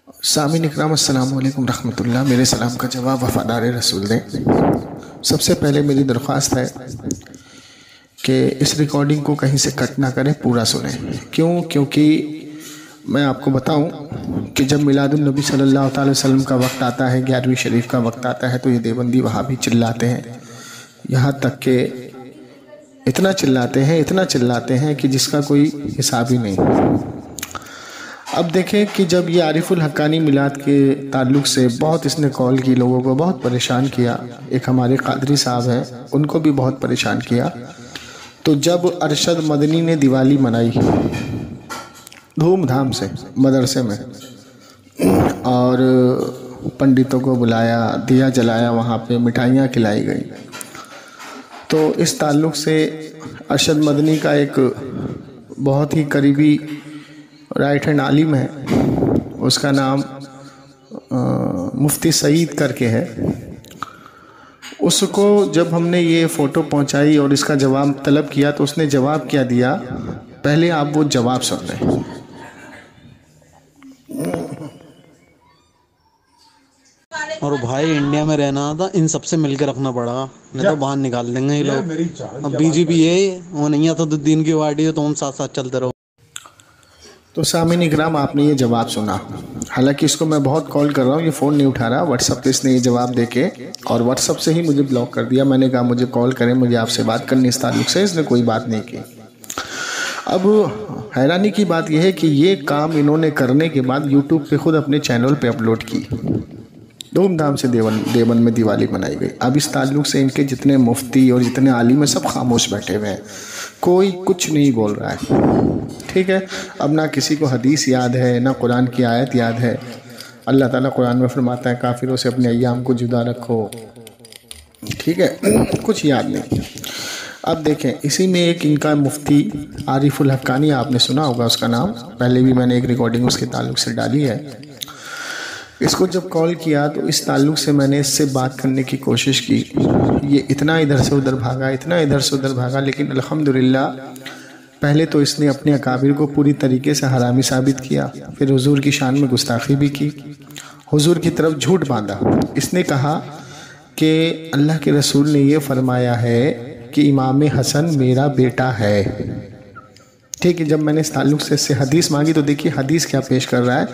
سامعین اکرام السلام علیکم رحمۃ اللہ۔ میرے سلام کا جواب وفادار رسول دیں۔ سب سے پہلے میری درخواست ہے کہ اس ریکارڈنگ کو کہیں سے کٹ نہ کریں، پورا سنیں۔ کیونکہ میں آپ کو بتاؤں کہ جب میلاد النبی صلی اللہ تعالی وسلم کا وقت آتا ہے، 11ویں شریف کا وقت آتا ہے، تو یہ دیوبندی وہاں بھی چلاتے ہیں، یہاں تک کہ اتنا چلاتے ہیں کہ جس کا کوئی حساب ہی نہیں۔ اب دیکھیں کہ جب یہ عارف الحقانی میلاد کے تعلق سے بہت اس نے کال کی، لوگوں کو بہت پریشان کیا، ایک ہمارے قادری صاحب ہیں ان کو بھی بہت پریشان کیا، تو جب ارشد مدنی نے دیوالی منائی دھوم دھام سے مدرسے میں، اور پنڈتوں کو بلایا، دیا جلایا، وہاں پہ مٹھائیاں کھلائی گئی، تو اس تعلق سے ارشد مدنی کا ایک بہت ہی قریبی رائٹ ہینڈ عالم ہے، اس کا نام مفتی سعید کر کے ہے۔ اس کو جب ہم نے یہ فوٹو پہنچائی اور اس کا جواب طلب کیا تو اس نے جواب کیا دیا، پہلے آپ وہ جواب سن لیں۔ اور بھائی انڈیا میں رہنا تھا، ان سب سے مل کے رکھنا پڑا، نہیں تو باہر نکال دیں گے یہ لوگ۔ اب بی جے پی ہے، وہ نہیں ہے تو دین کی پارٹی ہے، تو ہم ساتھ ساتھ چلتے رہو۔ تو سامعین اکرام، آپ نے یہ جواب سنا، حالانکہ اس کو میں بہت کال کر رہا ہوں، یہ فون نہیں اٹھا رہا، واٹس اپ پہ اس نے یہ جواب دے کے اور واٹس اپ سے ہی مجھے بلاک کر دیا۔ میں نے کہا مجھے کال کریں، مجھے آپ سے بات کرنی اس تعلق سے، اس نے کوئی بات نہیں کی۔ اب حیرانی کی بات یہ ہے کہ یہ کام انہوں نے کرنے کے بعد یوٹیوب پہ خود اپنے چینل پہ اپلوڈ کی، دھوم دھام سے دیوبند میں دیوالی منائی گئی۔ اب اس تعلق سے ان کے جتنے مفتی اور جتنے عالم ہیں سب خاموش بیٹھے ہوئے ہیں، کوئی کچھ نہیں بول رہا ہے، ٹھیک ہے۔ اب نہ کسی کو حدیث یاد ہے، نہ قرآن کی آیت یاد ہے۔ اللہ تعالیٰ قرآن میں فرماتا ہے کافروں سے اپنے ایام کو جدا رکھو، ٹھیک ہے، کچھ یاد نہیں۔ اب دیکھیں، اسی میں ایک ان کا مفتی عارف الحقانی، آپ نے سنا ہوگا اس کا نام، پہلے بھی میں نے ایک ریکارڈنگ اس کے تعلق سے ڈالی ہے۔ اس کو جب کال کیا تو اس تعلق سے میں نے اس سے بات کرنے کی کوشش کی، یہ اتنا ادھر سے ادھر بھاگا، لیکن الحمدللہ پہلے تو اس نے اپنے اکابر کو پوری طریقے سے حرامی ثابت کیا، پھر حضور کی شان میں گستاخی بھی کی، حضور کی طرف جھوٹ باندھا۔ اس نے کہا کہ اللہ کے رسول نے یہ فرمایا ہے کہ امام حسن میرا بیٹا ہے، ٹھیک ہے۔ جب میں نے اس تعلق سے اس سے حدیث مانگی تو دیکھیے حدیث کیا پیش کر رہا ہے،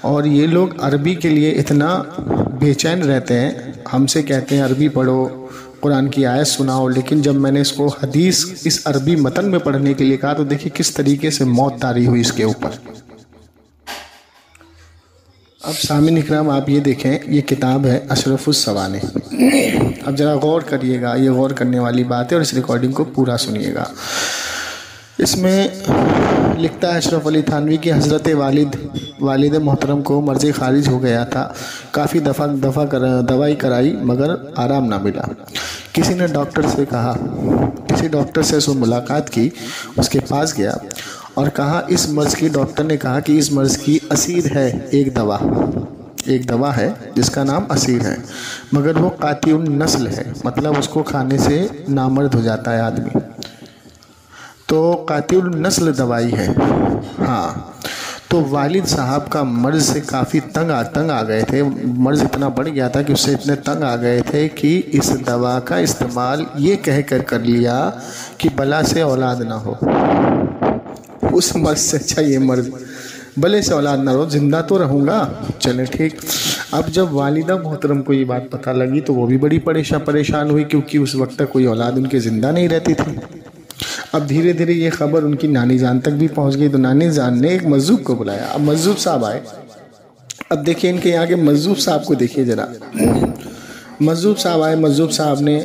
اور یہ لوگ عربی کے لیے اتنا بے چین رہتے ہیں، ہم سے کہتے ہیں عربی پڑھو، قرآن کی آیت سناؤ، لیکن جب میں نے اس کو حدیث اس عربی متن میں پڑھنے کے لیے کہا تو دیکھیے کس طریقے سے موت طاری ہوئی اس کے اوپر۔ اب سامعین اکرام، آپ یہ دیکھیں، یہ کتاب ہے اشرف السوانح۔ اب ذرا غور کریے گا، یہ غور کرنے والی بات ہے، اور اس ریکارڈنگ کو پورا سنیے گا۔ اس میں لکھتا ہے اشرف علی تھانوی کی حضرت والد محترم کو مرض خارج ہو گیا تھا، کافی دوائی کرائی مگر آرام نہ ملا۔ کسی نے ڈاکٹر سے کہا، کسی ڈاکٹر سے سو ملاقات کی، اس کے پاس گیا اور کہا اس مرض کی، ڈاکٹر نے کہا کہ اس مرض کی اسیر ہے ایک دوا ہے جس کا نام اسیر ہے، مگر وہ قاطع النسل ہے، مطلب اس کو کھانے سے نامرد ہو جاتا ہے آدمی، تو قاطع النسل دوائی ہے۔ ہاں، تو والد صاحب کا مرض سے کافی تنگ آ گئے تھے، مرض اتنا بڑھ گیا تھا کہ اس سے اتنے تنگ آ گئے تھے کہ اس دوا کا استعمال یہ کہہ کر لیا کہ بلا سے اولاد نہ ہو۔ اس مرض سے اچھا یہ مرض، بلے سے اولاد نہ ہو، زندہ تو رہوں گا، چلے ٹھیک۔ اب جب والدہ محترم کو یہ بات پتہ لگی تو وہ بھی بڑی پریشان ہوئی، کیونکہ اس وقت تک کوئی اولاد ان کے زندہ نہیں رہتی تھی۔ اب دھیرے دھیرے یہ خبر ان کی نانی جان تک بھی پہنچ گئی، تو نانی جان نے ایک مجذوب کو بلایا۔ اب مجذوب صاحب آئے، اب دیکھیں ان کے یہاں کے مجذوب صاحب کو دیکھیے ذرا۔ مجذوب صاحب آئے، مجذوب صاحب نے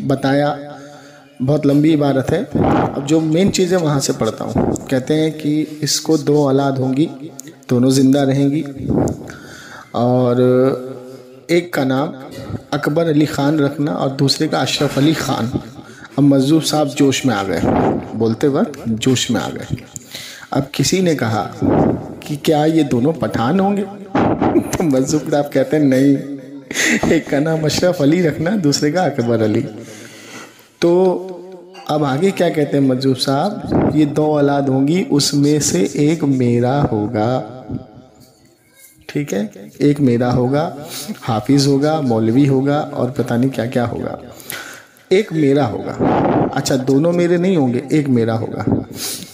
بتایا، بہت لمبی عبارت ہے، اب جو مین چیزیں وہاں سے پڑھتا ہوں۔ کہتے ہیں کہ اس کو 2 اولاد ہوں گی، دونوں زندہ رہیں گی، اور ایک کا نام اکبر علی خان رکھنا اور دوسرے کا اشرف علی خان۔ اب مجذوب صاحب جوش میں آ گئے، بولتے وقت جوش میں آ گئے۔ اب کسی نے کہا کہ کیا یہ دونوں پٹھان ہوں گے؟ تو مجذوب صاحب کہتے ہیں نہیں، ایک کا نام اشرف علی رکھنا، دوسرے کا اکبر علی۔ تو اب آگے کیا کہتے ہیں مجذوب صاحب، یہ 2 اولاد ہوں گی، اس میں سے ایک میرا ہوگا، ٹھیک ہے، ایک میرا ہوگا، حافظ ہوگا، مولوی ہوگا اور پتہ نہیں کیا کیا ہوگا. ایک میرا ہوگا. اچھا دونوں میرے نہیں ہوں گے، ایک میرا ہوگا.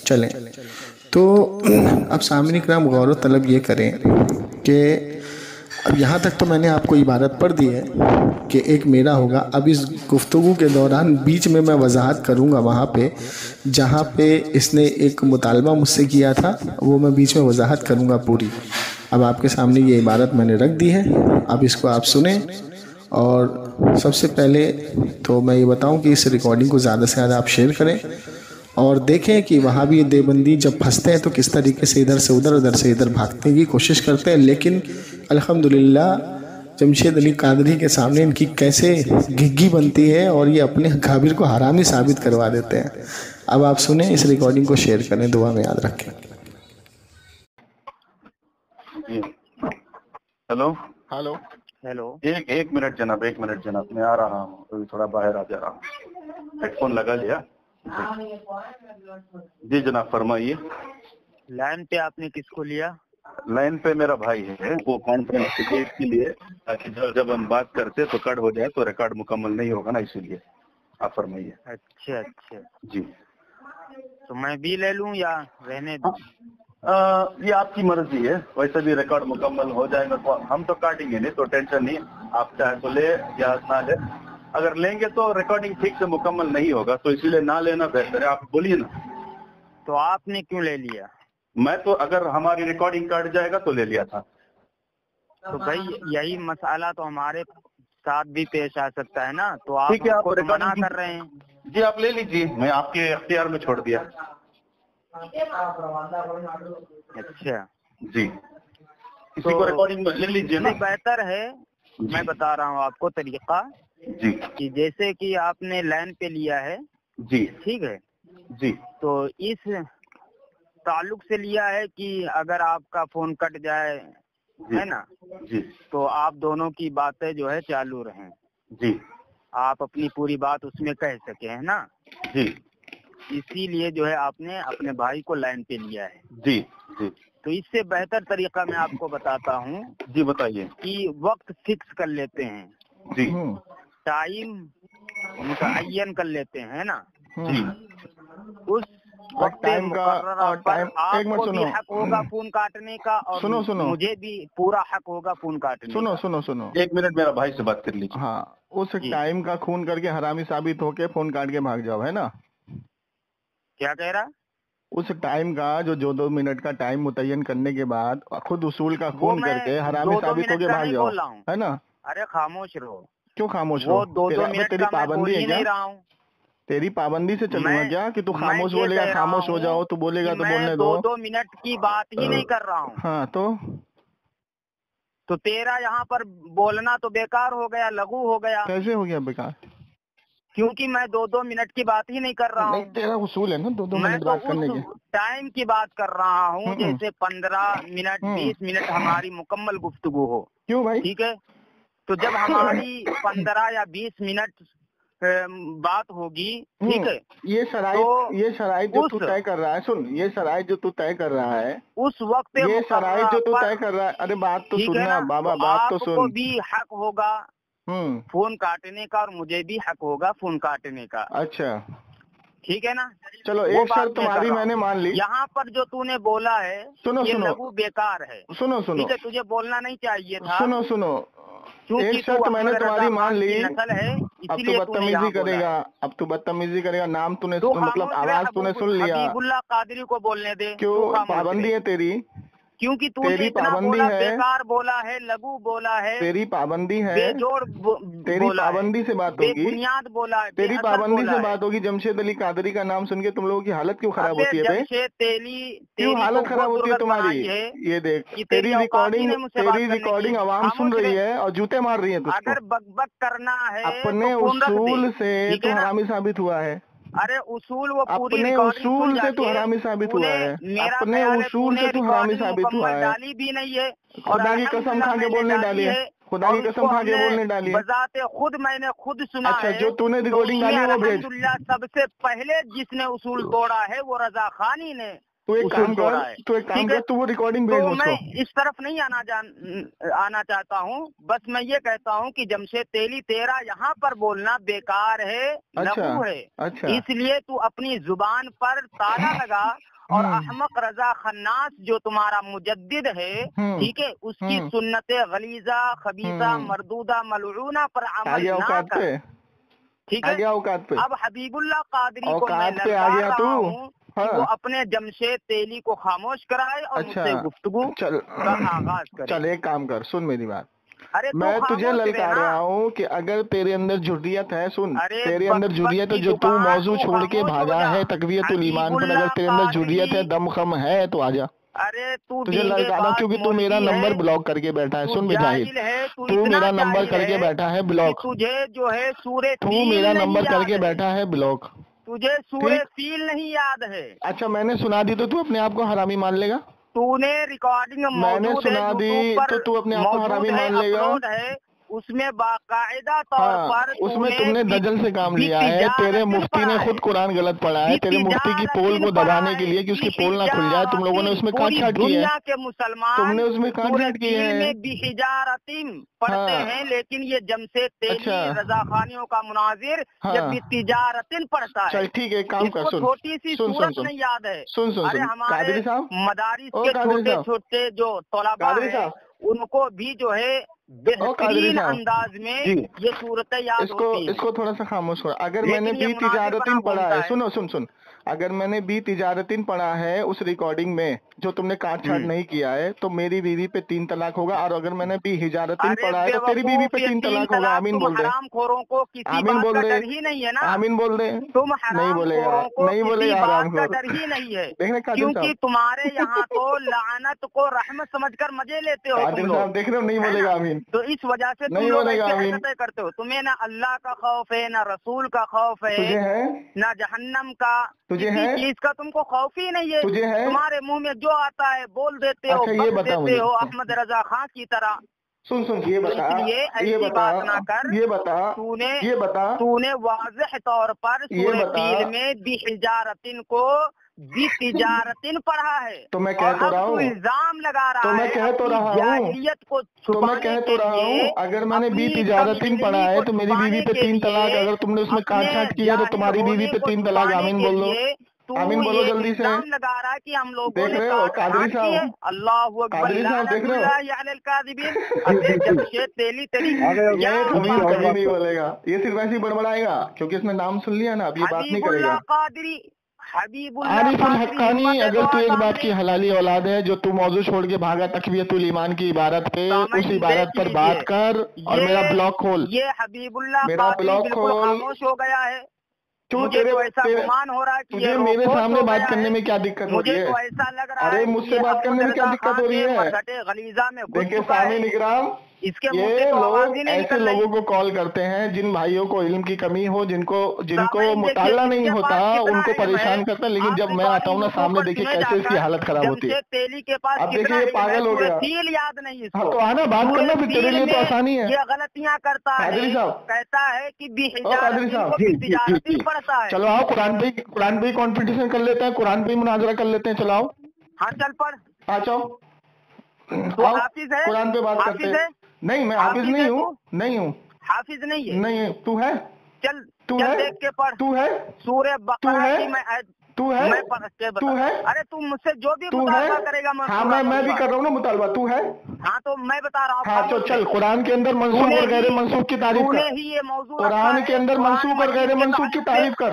چلیں تو اب سامعین کرام غور و طلب یہ کریں کہ اب یہاں تک تو میں نے آپ کو عبارت پڑھ دی ہے کہ ایک میرا ہوگا. اب اس گفتگو کے دوران بیچ میں وضاحت کروں گا وہاں پہ جہاں پہ اس نے ایک مطالبہ مجھ سے کیا تھا، وہ میں بیچ میں وضاحت کروں گا پوری. اب آپ کے سامنے یہ عبارت میں نے رکھ دی ہے، اب اس کو آپ سنیں. اور سب سے پہلے تو میں یہ بتاؤں کہ اس ریکارڈنگ کو زیادہ سے زیادہ آپ شیئر کریں اور دیکھیں کہ وہاں بھی دیوبندی جب پھنستے ہیں تو کس طریقے سے ادھر سے ادھر سے ادھر بھاگنے کی کوشش کرتے ہیں، لیکن الحمدللہ جمشید علی قادری کے سامنے ان کی کیسے گھگی بنتی ہے اور یہ اپنے اکابر کو حرامی ثابت کروا دیتے ہیں. اب آپ سنیں، اس ریکارڈنگ کو شیئر کریں، دعا میں یاد رکھیں. Hello hello hello. ایک منٹ جناب، ایک منٹ جناب، میں آ رہا ہوں، ابھی تھوڑا باہر آ جا رہا ہوں، ہیڈ فون لگا لیا. جی جناب فرمائیے. لائن پہ آپ نے کس کو لیا؟ لائن پہ میرا بھائی ہے، وہ کانفرنس ٹکٹ کے لیے تاکہ جب ہم بات کرتے تو کٹ ہو جائے تو ریکارڈ مکمل نہیں ہوگا نا، اسی لیے. آپ فرمائیے. اچھا اچھا، جی تو میں بھی لے لوں یا رہنے دوں؟ یہ آپ کی مرضی ہے، ویسے بھی ریکارڈ مکمل ہو جائے گا تو ہم تو کاٹیں گے نہیں، تو ٹینشن نہیں. آپ چاہے تو لے یا نہ لے، اگر لیں گے تو ریکارڈنگ ٹھیک سے مکمل نہیں ہوگا، تو اسی لیے نہ لینا بہتر ہے. آپ بولیے نا. تو آپ نے کیوں لے لیا؟ میں تو اگر ہماری ریکارڈنگ کاٹ جائے گا تو لے لیا تھا. تو بھائی یہی مسئلہ تو ہمارے ساتھ بھی پیش آ سکتا ہے نا، تو آپ ٹھیک ہے، آپ کو تو منع ریکارڈنگ کر رہے ہیں. جی آپ لے لیجیے، میں آپ کے اختیار میں چھوڑ دیا. اچھا جی کسی کو ریکارڈنگ لے لیجیے نا. بہتر ہے، میں بتا رہا ہوں آپ کو طریقہ جی کہ جیسے کہ آپ نے لائن پہ لیا ہے، جی ٹھیک ہے، جی تو اس تعلق سے لیا ہے کہ اگر آپ کا فون کٹ جائے ہے نا، جی تو آپ دونوں کی باتیں جو ہے چالو رہیں، جی آپ اپنی پوری بات اس میں کہہ سکیں، ہے نا. جی اسی لیے جو ہے آپ نے اپنے بھائی کو لائن پہ لیا ہے. جی جی تو اس سے بہتر طریقہ میں آپ کو بتاتا ہوں جی بتائیے. کہ وقت فکس کر لیتے ہیں، جی ٹائم متعین کر لیتے ہیں نا. جی اس وقت مقررہ پر آپ کو بھی حق ہوگا فون کاٹنے کا اور مجھے بھی پورا حق ہوگا فون کاٹنے کا. سنو ایک منٹ میرا بھائی سے بات کر لیجیے. ہاں، اس ٹائم کا خون کر کے حرامی ثابت ہو کے فون کاٹ کے بھاگ جاؤ، ہے نا. کیا کہہ رہا؟ اس ٹائم کا جو 2 منٹ کا ٹائم متعین کرنے کے بعد خود اصول کا خون کر کے حرامی ثابت ہو کے بھاگ جاؤ، ہے نا. ارے خاموش رہو. کیوں خاموش وہ رہو؟ 2 منٹ تیری کا میں بول پابندی ہی ہے کیا؟ نہیں رہا ہوں. تیری پابندی سے چلوں گا کیا کہ تو خاموش بولے گا، خاموش ہو جاؤ، تو بولے گا تو بولنے دو. 2 منٹ کی بات ہی نہیں کر رہا ہوں. ہاں تو تیرا یہاں پر بولنا تو بیکار ہو گیا، لغو ہو گیا. کیسے ہو گیا بیکار؟ کیونکہ میں 2 منٹ کی بات ہی نہیں کر رہا ہوں. نہیں، تیرا اصول ہے نا 2 میں منٹ تو بات کرنے اس کے. ٹائم کی بات کر رہا ہوں جیسے 15 منٹ 20 منٹ ہماری مکمل گفتگو ہو. کیوں بھائی؟ ٹھیک ہے، تو جب ہماری 15 یا 20 منٹ بات ہوگی، ٹھیک ہے، یہ شرائط جو تو طے کر رہا ہے، سن، یہ شرائط جو تو طے کر رہا ہے، اس وقت یہ شرائط جو تو مقررہ طے کر رہا ہے، ارے بات تو ٹھیک ہے سننا نا، بابا، بات تو آپ سن. کو بھی حق ہوگا فون کاٹنے کا اور مجھے بھی حق ہوگا فون کاٹنے کا. اچھا ٹھیک ہے نا. چلو، وہ ایک بات شرط تمہاری میں نے مان لی. یہاں پر جو تو نے بولا ہے یہ لغو بیکار ہے. سنو ٹھیک ہے، تجھے بولنا نہیں چاہیے تھا. سنو، ایک کیونکہ شرط میں نے تمہاری مان لی. نسل ہے، اب اسی تو لیے بدتمیزی کرے گا، نام تو نے مطلب آواز تو نے سن لیا. حبیب اللہ قادری کو بولنے دے. کیوں پابندی ہے تیری؟ کیونکہ تو نے اتنا بولا، بیکار بولا ہے، لغو بولا ہے، تیری پابندی ہے، بے جوڑ تیری پابندی سے بات ہوگی، بنیاد بولا ہے، تیری پابندی سے بات ہوگی. جمشید علی قادری کا نام سن کے تم لوگوں کی حالت کیوں خراب ہوتی ہے؟ کیوں حالت خراب ہوتی ہے تمہاری؟ یہ دیکھ، تیری ریکارڈنگ عوام سن رہی ہے اور جوتے مار رہی ہے تجھ کو. اگر بک بک کرنا ہے اپنے اصول سے تو حرامی ثابت ہوا ہے. ارے اصول وہ پوری اپنے اصول سے تو حرامی ثابت ہوا ہے. اپنے اصول سے تو حرامی ثابت ہوا ہے. ڈالی بھی نہیں ہے، خدا کی قسم کھا کے بولنے ڈالی ہے. خدا کی قسم کھا کے بولنے ڈالی ہے. بذات خود میں نے خود سنا ہے. اچھا، جو تو نے ریکارڈنگ ڈالی وہ بھیج. الحمدللہ سب سے پہلے جس نے اصول توڑا ہے وہ رضا خانی نے. उसूल तोड़ा है। ठीक है, तो वो रिकॉर्डिंग भेज तो उसको। मैं इस तरफ नहीं आना चाहता हूँ, बस मैं ये कहता हूँ कि जमशेद तेली तेरा यहाँ पर बोलना बेकार है, लघु है। अच्छा। इसलिए तू अपनी जुबान पर ताला लगा और अहमक रजा खन्नास जो तुम्हारा मुजद्दिद है, ठीक है, उसकी सुन्नते गलीजा खबीसा मरदूदा मलऊना पर अमल ना कर। ठीक है, अब हबीबुल्लाह कादरी को मैं ललकार रहा हूँ कि वो अपने जमशेद तेली को खामोश कराए और मुझसे गुफ्तगू का आगाज करे। चल एक काम कर, सुन मेरी बात। अरे मैं तुझे ललकार रहा हूँ कि अगर तेरे अंदर जुर्रियत है, सुन, तेरे अंदर जुर्रियत है, जो तू मौजू छोड़ के भागा है तकवीयतुल ईमान पर, अगर तेरे अंदर जुर्रियत है, दम खम है तो आजा। अरे तू तुझे ललकारा क्योंकि तू मेरा नंबर ब्लॉक करके बैठा है। सुन बेजाहिद, तू मेरा नंबर करके बैठा है ब्लॉक। तुझे जो है सूरे तू मेरा नंबर करके बैठा है ब्लॉक। तुझे सूरे फील नहीं याद है। अच्छा, मैंने सुना दी तो तू अपने आप को हरामी मान लेगा? तूने रिकॉर्डिंग मैंने सुना दी तो तू अपने आप को हरामी मान लेगा? उसमें बाकायदा तौर पर उसमें तुमने दजल से काम लिया है। तेरे मुफ्ती ने खुद कुरान गलत पढ़ा है। तेरे मुफ्ती की पोल को दबाने के लिए कि उसकी पोल ना खुल जाए, तुम लोगों ने उसमें काट छाट की है। के मुसलमान तुमने उसमें काट छाट की है। बिहिजारतिन पढ़ते हैं, लेकिन ये जमशेद तेली रजा खानियों का मुनाजिर ये बितिजारतिन पढ़ता है। चल ठीक है, काम कर, सुन, छोटी सी सूरत नहीं याद है। सुन सुन, हमारे मदारिस के छोटे छोटे जो तलबा है उनको भी जो है बेहतरीन अंदाज में ये सूरत याद होती है। इसको थोड़ा सा खामोश करो। अगर मैंने बी तिजारतिन पढ़ा है, सुनो सुन सुन, अगर मैंने बी तिजारतिन पढ़ा है उस रिकॉर्डिंग में जो तुमने काट छाट नहीं किया है, तो मेरी बीवी पे 3 तलाक होगा। और अगर मैंने बी हिजारतिन पढ़ा है तो तेरी बीवी पे 3 तलाक होगा। आमीन बोल दे। आमीन बोल दे। नहीं है ना, आमीन बोल दे। तुम नहीं बोलेगा, नहीं बोलेगा हराम खोर। डर ही नहीं है, देखने क्योंकि तुम्हारे यहाँ तो लानत को रहमत समझकर मजे लेते हो तुम लोग। देख रहे हो, नहीं बोलेगा आमीन। तो इस वजह से तुम लोग ऐसे करते हो। तुम्हें ना अल्लाह का खौफ है, ना रसूल का खौफ है, ना जहन्नम का, तुझे है चीज का तुमको खौफ ही नहीं है। तुझे है? तुम्हारे मुंह में जो आता है बोल देते हो, अच्छा, ये बता देते हो अहमद रजा खान की तरह। सुन सुन, ये बता, ये बात ना कर। ये बता, तूने वाज़ेह तौर पर सूरह फील में बिहिजारतिन को बितिजारतिन पढ़ा है। तो मैं कह तो रहा हूँ, इल्जाम लगा रहा है। तो मैं कह तो रहा हूँ, तो मैं कह तो रहा हूँ, अगर मैंने बी तिजारतिन पढ़ा है तो मेरी बीवी पे 3 तलाक, अगर तुमने उसमें काट छाट किया तो तुम्हारी बीवी पे 3 तलाक। आमीन बोल दो, आमीन बोलो जल्दी से। लगा रहा है कि हम लोग देख रहे हो कादरी साहब, अल्लाह कादरी साहब देख रहे हो, कभी नहीं बोलेगा। ये सिर्फ ऐसे ही बड़बड़ाएगा क्योंकि इसने नाम सुन लिया ना, अब ये बात नहीं करेगा। आरिफुल हक्कानी, अगर तू एक बात की हलाली औलाद है, जो तू मौजू छोड़ के भागा तकवीयतुल ईमान की इबारत पे, उस इबारत पर बात कर और मेरा ब्लॉग खोल। ये हबीबुल्लाह मेरा ब्लॉग खोल। खामोश हो गया है। मुझे तो ऐसा गुमान हो रहा है कि तुझे मेरे सामने बात करने में क्या दिक्कत हो रही है? मुझे तो ऐसा लग रहा है। अरे मुझसे बात करने में क्या दिक्कत हो रही है? गलीजा में देखिए सामीन इकराम, ये लोग ऐसे लोगों को कॉल करते हैं जिन भाइयों को इल्म की कमी हो, जिनको मुताला नहीं होता, उनको परेशान करता है। लेकिन जब मैं आता हूँ ना सामने, देखिए कैसे इसकी हालत खराब होती है। अब देखिए ये पागल हो गया। याद नहीं। हाँ तो आना बात करना, फिर तेरे लिए तो आसानी है। ये गलतियाँ करता है, कादरी साहब कहता है कि कादरी साहब पड़ता है। चलो आओ, कुरान पे कॉम्पिटिशन कर लेते हैं, कुरान पे मुनाजरा कर लेते हैं। चलो आओ। हाँ चल पढ़, आ जाओ, हाफिज है, कुरान पे बात करते हैं। नहीं, मैं हाफिज नहीं हूँ, नहीं हूँ, हाफिज नहीं है। नहीं है, तू है, चल तू है, देख के पढ़। तू है, सूरह बकरा की मैं तू है, मैं पढ़ के बता। तू है, अरे तू मुझसे जो भी तू मुतालबा है करेगा हाँ मैं भी कर रहा हूँ ना मुतालबा। तू है, हाँ तो मैं बता रहा हूँ। हाँ तो चल, कुरान के अंदर मंसूख और गैर मंसूख की तारीफ कर। ही ये मौजूद कुरान के अंदर मंसूख और गैर मंसूख की तारीफ कर।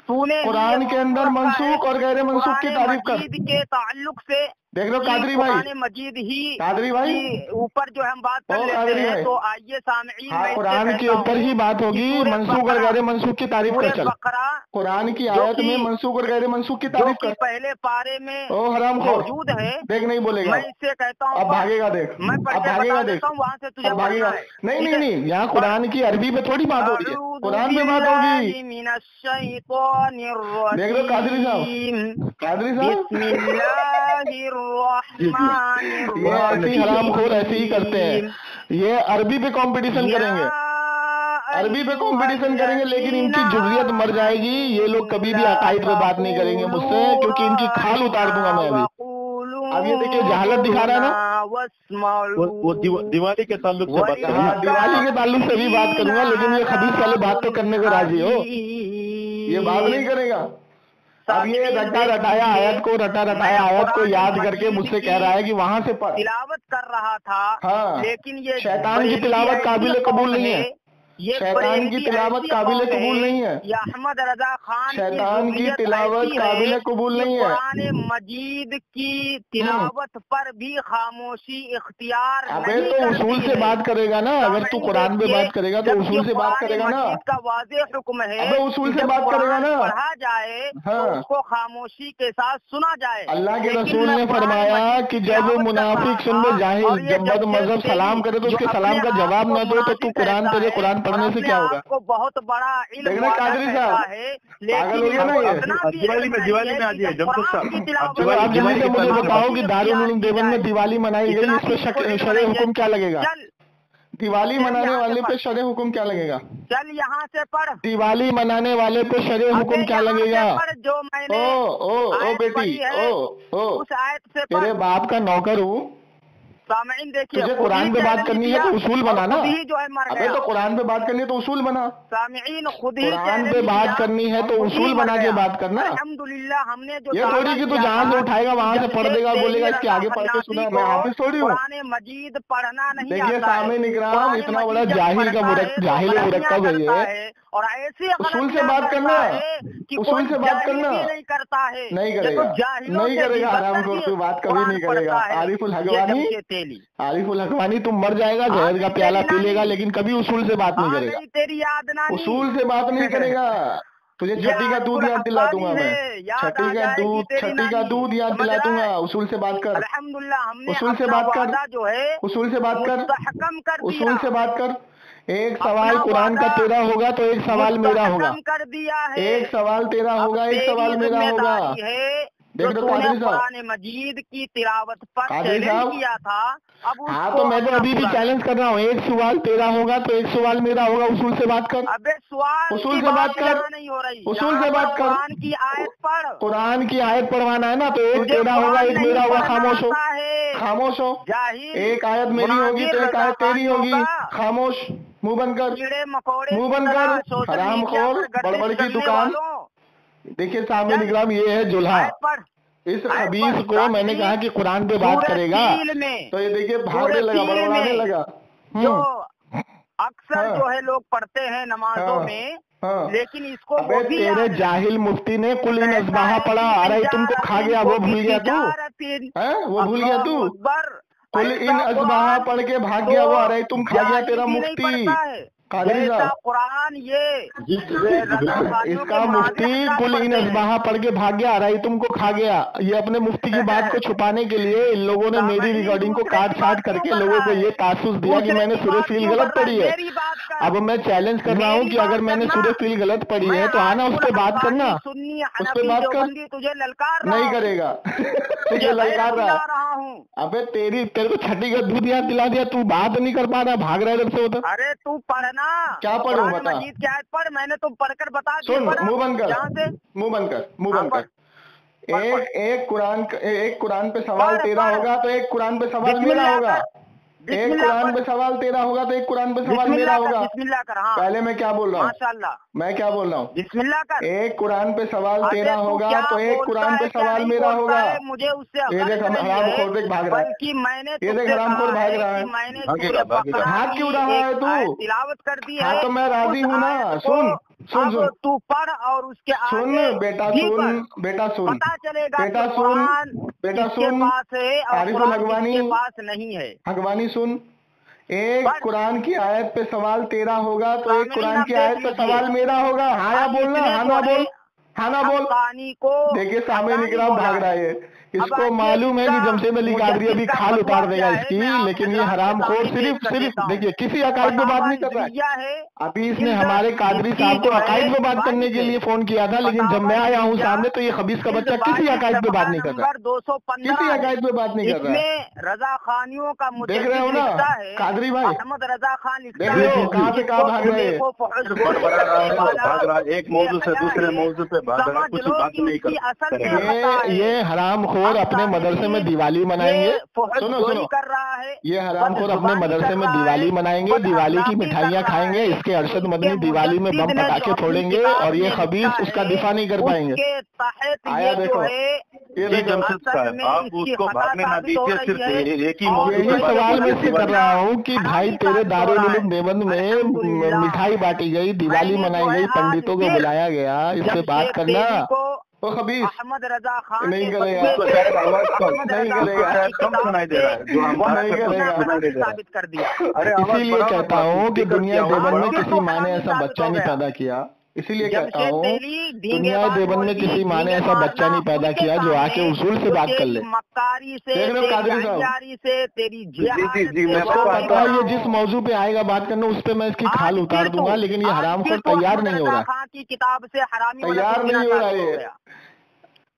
कुरान के अंदर मंसूख और गैर मंसूख की तारीफ कर। के ताल्लुक से देख लो कादरी भाई, मजीद ही कादरी भाई ऊपर जो हम बात कर लेते हैं, तो आइए सामईन, हाँ कुरान के ऊपर ही बात होगी। मंसूख और गैर मंसूख की तारीफ कर। चल, कुरान की आयत में मंसूख और गैर मंसूख की तारीफ कर। पहले पारे में ओ हराम मौजूद है। देख नहीं बोलेगा, मैं इससे कहता हूँ अब भागेगा। देख, मैं अब भागेगा। देख, वहाँ से तुझे भागेगा। नहीं, यहाँ कुरान की अरबी में थोड़ी बात हो रही है, कुरान में बात होगी। देख लो कादरी साहब, ये हराम खोर ऐसे ही करते हैं। ये अरबी पे कंपटीशन करेंगे। अरबी पे कंपटीशन करेंगे, लेकिन इनकी जुर्रियत मर जाएगी। ये लोग कभी भी अकाइद पे बात नहीं करेंगे मुझसे, क्योंकि इनकी खाल उतार दूंगा मैं अभी। अब ये देखिए जहालत दिखा रहा है ना, वो दिवाली के ताल्लुक से बात करेंगे। हाँ, दिवाली के ताल्लुक से भी बात करूंगा, लेकिन ये खबीस वाले बात तो करने को राजी हो, ये बात नहीं करेगा। अब ये रटा रटाया आयत को याद करके मुझसे कह रहा है कि वहां से तिलावत कर रहा था। हाँ, लेकिन ये शैतान की तिलावत काबिल कबूल नहीं है, शैतान की तिलावत काबिल कबूल नहीं है, या अहमद रजा खान शैतान की तिलावत काबिल कबूल नहीं है। कुरान मजीद की तिलावत पर भी खामोशी इख्तियार अबे तो उसूल से बात करेगा ना, अगर तू कुरान पे बात करेगा तो उसूल से बात करेगा ना, का वाज़ेह हुक्म है। अबे उसूल से बात करेगा ना, पढ़ा जाए तो उसको खामोशी के साथ सुना जाए। अल्लाह के रसूल ने फरमाया कि जब मुनाफिक सुन में जाहिल जब बद मजहब सलाम करे तो उसके सलाम का जवाब न दो, तो तू तेरे कुरान पढ़ने से क्या होगा? आपको बहुत बड़ा इल्म कादरी साहब है, पागल हो गया ना ये। दिवाली में आ जाइए जमशेद साहब, आप जल्दी से मुझे बताओ कि दारुल उलूम देवबंद में दिवाली मनाई गई, इस पे शरअ हुक्म क्या लगेगा? दिवाली मनाने वाले पे शरअ हुक्म क्या लगेगा? चल यहाँ से पढ़, दिवाली मनाने वाले पे शरअ हुक्म क्या लगेगा? जो मैंने ओ बेटी, उस आयत से तेरे बाप का नौकर हूँ। सामईन देखिए, तुझे कुरान पे बात करनी है तो उसूल बना ना, जो है मर अबे तो कुरान पे बात करनी है तो उसूल बना। सामईन खुद ही कुरान पे बात करनी है तो उसूल बना के बात करना। अल्हम्दुलिल्लाह हमने जो ये थोड़ी कि तू जहाँ से उठाएगा वहाँ से पढ़ देगा, बोलेगा इसके आगे पढ़ के सुना, मैं हाफिज थोड़ी हूँ। कुरान मजीद पढ़ना नहीं आता। देखिए सामईन इकराम, इतना बड़ा जाहिल मुरक्कब है ये, और ऐसे उसूल से बात करना, उसूल से बात करना नहीं करता है, नहीं करेगा हरामखोर, तू बात कभी नहीं करेगा। आरिफुल हकवानी तुम मर जाएगा, जहर का प्याला पी लेगा, लेकिन कभी उसूल से बात नहीं करेगा, तेरी याद ना, उसूल से बात नहीं करेगा। तुझे छठी का दूध याद दिला दूंगा मैं, छठी का दूध याद दिला दूंगा। उसूल से बात कर, अल्हम्दुलिल्लाह हमने उसूल से बात कर, जो है उसूल से बात कर, उसूल से बात कर। एक सवाल अपना कुरान का तेरा होगा तो एक सवाल मेरा होगा, कर दिया है। एक सवाल तेरा होगा, एक सवाल मेरा होगा। देख दो कादरी साहब, कुरान मजीद की तिलावत पर कादरी चैलेंज साहब किया था। अब हाँ तो मैं तो अभी भी चैलेंज कर रहा हूँ, एक सवाल तेरा होगा तो एक सवाल मेरा होगा। उसूल से बात कर, अबे सवाल उसूल से बात कर, नहीं हो रही, उसूल से बात कर। कुरान की आयत पढ़, कुरान की आयत पढ़वाना है ना, तो एक तेरा होगा एक मेरा होगा। खामोश हो, खामोश हो। एक आयत मेरी होगी तो एक आयत तेरी होगी। खामोश, मुंह बंद कर, कीड़े मकोड़े, मुंह बंद कर, हरामखोर, बड़बड़ की दुकान। देखिए सामने निकलाम, ये है जुल्हा। इस खबीस को मैंने कहा कि कुरान पे बात करेगा तो ये देखिए भागने लगा, बड़बड़ाने लगा। जो अक्सर जो है लोग पढ़ते हैं नमाजों में, लेकिन इसको वो भी तेरे जाहिल मुफ्ती ने कुल इन अज़बाहा पढ़ा, अरे तुमको खा गया, वो भूल गया तू, वो भूल गया तू। कुल इन अज़बाहा पढ़ के भाग गया वो, अरे तुम खा गया तेरा मुफ्ती। कादरी साहब कुरान ये इसका मुफ्ती कुल इन अज़बाहा पढ़ के भाग गया, अरे तुमको खा गया। ये अपने मुफ्ती की बात को छुपाने के लिए इन लोगों ने मेरी रिकॉर्डिंग को काट छाट करके लोगों को ये तासुस दिया कि मैंने सूरह फील गलत पढ़ी है। अब मैं चैलेंज कर रहा हूँ कि अगर मैंने सूरह फील गलत पढ़ी है तो आना उस पर बात करना, उस पर बात कर। तुझे ललकार नहीं करेगा, तुझे ललकार रहा हूँ। अबे तेरे को छठी का दूध याद दिला दिया, तू बात नहीं कर पा रहा, भाग रहा है इधर से उधर। अरे तू पढ़ना, क्या पढ़ूं बता? मजीद क्या पढ़, मैंने तो पढ़कर बता दिया। सुन, मुंह बंद कर, मुंह बंद कर, मुंह बंद कर। एक कुरान पे सवाल तेरा होगा तो एक कुरान पे सवाल मेरा होगा। एक कुरान पे सवाल तेरा होगा तो एक कुरान पे सवाल मेरा होगा। बिस्मिल्लाह कर। हाँ। पहले मैं क्या बोल रहा हूँ, माशाअल्लाह मैं क्या बोल रहा हूँ, बिस्मिल्लाह कर। एक कुरान पे सवाल तेरा होगा तो एक कुरान पे सवाल मेरा होगा। मुझे उससे ये देख हरामखोर देख भाग रहा है, मैंने ये देख हरामखोर भाग रहा है। हाथ क्यों रहा है तू? तिलावत कर दी है। हाँ तो मैं राजी हूँ ना। सुन सुन सुन, तू पढ़ और उसके सुन बेटा, सुन बेटा, सुन पता चलेगा, बेटा, सुन बेटा, सुन। पास है आरिफुल हकवानी पास नहीं है। हकवानी सुन, एक कुरान की आयत पे सवाल तेरा होगा तो एक कुरान की आयत पे सवाल मेरा होगा। हाँ या बोलना, हाँ ना बोल, खाना बोल। हक्कानी को देखिए सामने हक्कानी निकराम बोला भाग रहा है। है, इसको मालूम है कि जमशेद अली कादरी अभी खाल उतार देगा इसकी, लेकिन ये हरामखोर सिर्फ देखिए किसी अकायद पे बात नहीं कर रहा है। अभी इसने हमारे कादरी साहब को अकायद पे बात करने के लिए फोन किया था, लेकिन जब मैं आया हूँ सामने तो ये खबीस का बच्चा किसी अकायद पे बात नहीं कर रहा, 215 किसी अकायद पे बात नहीं कर रहा है। इसमें रजा खानियों का देख रहे हो ना कादरी भाई, अहमद रजा खान देख रहे हो कहाँ से कहाँ भाग रहे हैं। भाग रहा है, एक मौजू से दूसरे मौजू पे भाग रहा है, कुछ बात नहीं कर रहा है। ये हरामखोर अपने मदरसे में दिवाली मनाएंगे, सुनो सुनो, कर रहा है। ये हरामखोर अपने मदरसे में दिवाली मनाएंगे, दिवाली की मिठाइयाँ खाएंगे, इसके अरशद मदनी दिवाली में बम पटाखे फोड़ेंगे और ये खबीस उसका दिफा नहीं कर पाएंगे। आया देखो, ये ये जमशेद साहब, आप उसको भागने ना दीजिए, सिर्फ एक ही मौजू यही पे बात सवाल मैं कीजिए। इससे कर रहा हूँ कि भाई तेरे दारुल उलूम देवबंद में मिठाई बांटी गई, दिवाली मनाई गई, पंडितों को बुलाया गया, इससे बात करना तो खबीस अहमद रजा खान नहीं करेगा, नहीं करेगा, कम सुनाई दे रहा है, जो हम बात नहीं कर रहे हैं, करेगा। सुनाई दे रहा है। साबित कर दिया। अरे आवाज इसीलिए बढ़ाओ, कहता हूँ कि दुनिया देवबंद में किसी माँ ने ऐसा साबित बच्चा हो नहीं गया। पैदा किया, इसीलिए कहता जमशेद हूँ तेली दुनिया देवबंद में किसी माँ ने ऐसा बच्चा नहीं पैदा किया जो आके उसूल से बात कर ले। मक्कारी से, देख रहे हो कादरी साहब? तेरी से, तेरी जी, मैं इसको पता है ये जिस मौजू पे आएगा बात करने उस पे मैं इसकी खाल उतार दूंगा, लेकिन ये हरामखोर तैयार नहीं हो रहा, खान की किताब से हरामी तैयार नहीं हो रहा है।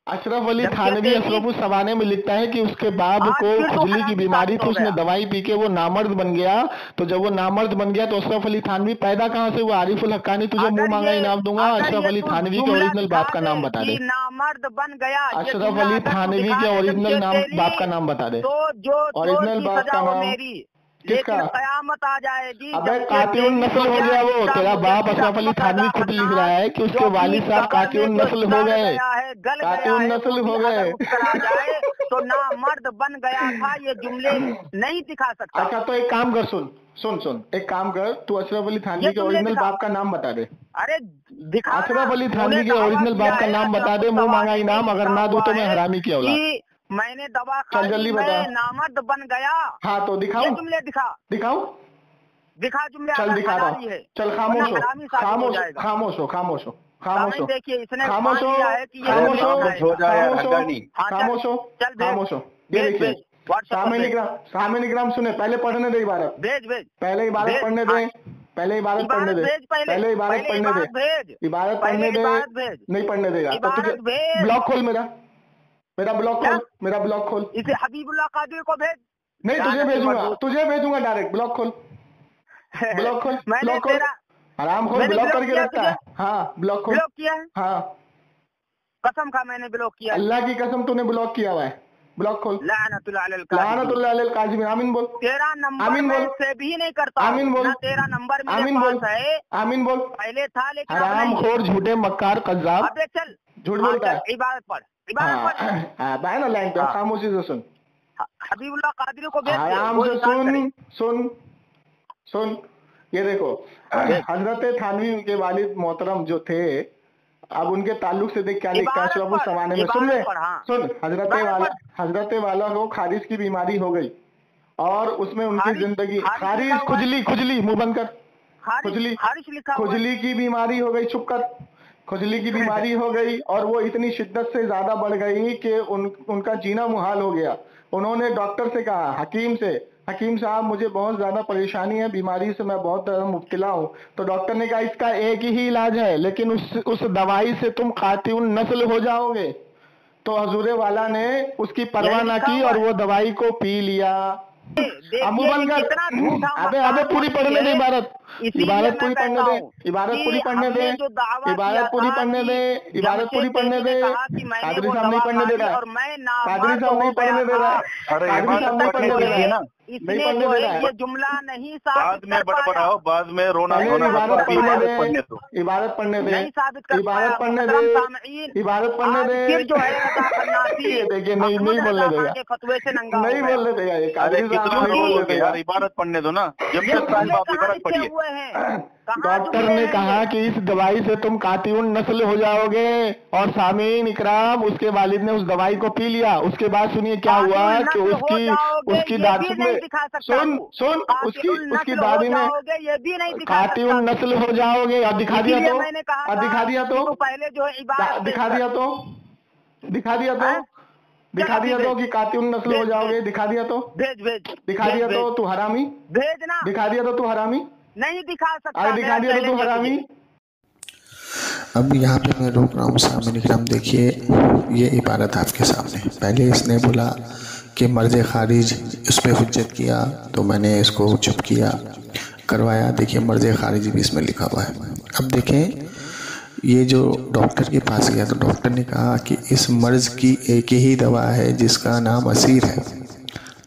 अशरफ अली थानवी अशरफुस सवाने में लिखता है कि उसके बाप को खुजली की बीमारी थी, उसने दवाई पी के वो नामर्द बन गया, तो जब वो नामर्द बन गया तो अशरफ अली थानवी पैदा कहाँ से हुआ? आरिफुल हक्कानी तुझे मुंह मांगा इनाम दूंगा, अशरफ अली थानवी के ओरिजिनल बाप का नाम बता दे। नामर्द बन गया, अशरफ अली थानवी के ओरिजिनल नाम बाप का नाम बता दे। तो जो ओरिजिनल बाप का नाम मेरी किसका? कयामत आ जाएगी। अबे कातिल नस्ल हो गया वो, तेरा बाप अशरफ अली थानवी खुद लिख रहा है कि उसके वालिद साहब कातिल नस्ल हो गए, कातिल नस्ल हो गए। तो ना मर्द बन गया था, ये जुमले नहीं दिखा सकता। अच्छा तो एक काम कर, सुन एक काम कर, तू अशरफ अली थानवी के ओरिजिनल बाप का नाम बता दे। अरे दिखा, अशरफ अली थानवी के ओरिजिनल बाप का नाम बता दे, मुंह मांगा इनाम, अगर ना दो तो मैं हरामी की औलाद। मैंने दवा चल जल्दी बता। नामर्द बन गया। हाँ तो दिखाऊं? जुमले दिखाऊं? दिखा जुमले। चल दिखा रहा हूँ, चल खामोश हो, देखिए इसने खामोश हो, ये देखिए सामने निकराम सुने, पहले पढ़ने दे इबारत, पहले इबारत पढ़ने दे, पहले इबारत पढ़ने दे, इबारत पढ़ने दे, नहीं पढ़ने देगा तो तुझे ब्लॉक खोल, मेरा ब्लॉक खोल, इसे हबीबुल्लाह कादरी को भेज। नहीं तुझे भेजूंगा डायरेक्ट, ब्लॉक खोल, आराम खोल, ब्लॉक करके रखता है। हाँ ब्लॉक खोल, ब्लॉक किया है, हाँ कसम खा मैंने ब्लॉक किया, अल्लाह की कसम तूने ब्लॉक किया हुआ है, ब्लॉक खोल। लानतुल्लाह अलल काज़िमीन, आमीन बोल। तेरा नंबर मैं सेव ही नहीं करता, आमीन बोल। तेरा नंबर आमीन बोल, आमीन बोल। पहले था लेकिन हराम खोर, झूठे मक्कार, कज़्ज़ाब, अबे चल झूठ बोलता है। इबादत पढ़, ना लाइन पे खामोशी से सुन, हबीबुल्लाह कादरी को भेज, आराम से सुन। ये देखो हजरत थानवी के वालिद मोहतरम जो थे, अब उनके ताल्लुक से देख क्या लिखता है अशरफुस सवाने में, सुन हजरत वाला को खारिज की बीमारी हो गई और उसमें उनकी जिंदगी खारिज, खुजली मुंह बंद कर, खुजली की बीमारी हो गई, चुप कर, खुजली की बीमारी हो गई और वो इतनी शिद्दत से ज्यादा बढ़ गई कि उनका जीना मुहाल हो गया। उन्होंने डॉक्टर से कहा, हकीम साहब मुझे बहुत ज्यादा परेशानी है, बीमारी से मैं बहुत ज्यादा मुब्तला हूँ। तो डॉक्टर ने कहा इसका एक ही इलाज है, लेकिन उस दवाई से तुम कातिल नस्ल हो जाओगे। तो हजूर वाला ने उसकी परवाह ना की और वो दवाई को पी लिया। अबे पूरी पढ़ने दे इबारत पूरी पढ़ने दे, इबारत पूरी पढ़ने दे, कादरी साहब नहीं पढ़ने दे रहा है, कादरी साहब नहीं पढ़ने दे रहा है, ये जुमला नहीं बाद में बड़बड़ाओ, बाद में रोना, इबारत पढ़ने दे, इबारत पढ़ने दे, जो है देखिए नहीं बोलने देगा, फतवे से नंगा नहीं बोलने देगा ये कादरी साहब, यार इबारत पढ़ने दो ना, जब तक साहब आप इबारत पढ़िए। डॉक्टर ने कहा कि इस दवाई से तुम कातिउन नस्ल हो जाओगे, और सामीन इकराम उसके वालिद ने उस दवाई को पी लिया। उसके बाद सुनिए क्या हुआ कि उसकी दादी ने सुन उसकी दादी ने कातिउन नस्ल हो जाओगे, और दिखा दिया तो, और दिखा दिया तो, पहले जो दिखा दिया तो, दिखा दिया तो, दिखा दिया तो कि कातिउन नस्ल हो जाओगे, दिखा दिया तो, दिखा दिया तो तू हरामी, भेजना, दिखा दिया तो तू हरामी, नहीं दिखा सकता, अरे दिखा दिया तो तू हरामी। अब यहाँ पे मैं रोक रहा हूँ सामने इकराम, देखिए ये इबारत आपके सामने। पहले इसने बोला कि मर्ज़ खारिज, उस पर हुज्जत किया तो मैंने इसको चुप किया, करवाया। देखिए मर्ज़ खारिज भी इसमें लिखा हुआ है। अब देखें ये जो डॉक्टर के पास गया तो डॉक्टर ने कहा कि इस मर्ज़ की एक ही दवा है जिसका नाम असीर है,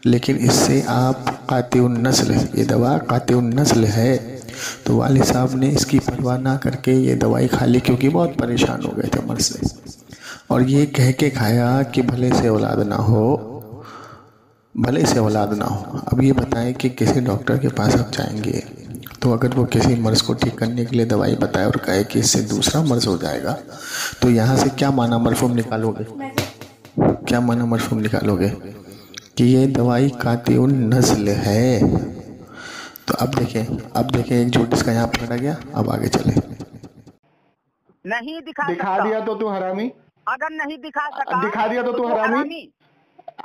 लेकिन इससे आप कातिउन नस्ल, ये दवा कातिउन नस्ल है। तो वालिद साहब ने इसकी परवाह ना करके ये दवाई खा ली, क्योंकि बहुत परेशान हो गए थे मर्ज़ से, और ये कह के खाया कि भले से औलाद ना हो, भले से औलाद ना हो। अब ये बताएं कि किसी डॉक्टर के पास आप जाएंगे तो अगर वो किसी मर्ज़ को ठीक करने के लिए दवाई बताए और कहे कि इससे दूसरा मर्ज़ हो जाएगा, तो यहाँ से क्या माना मरफूम निकालोगे, क्या माना मरफूम निकालोगे कि ये दवाई कातिउन नस्ल है। तो अब देखें एक झूठ इसका यहाँ पकड़ा गया। अब आगे चले। नहीं दिखा दिया तो तू हरामी, अगर नहीं दिखा सका, दिखा दिया तो तू हरामी।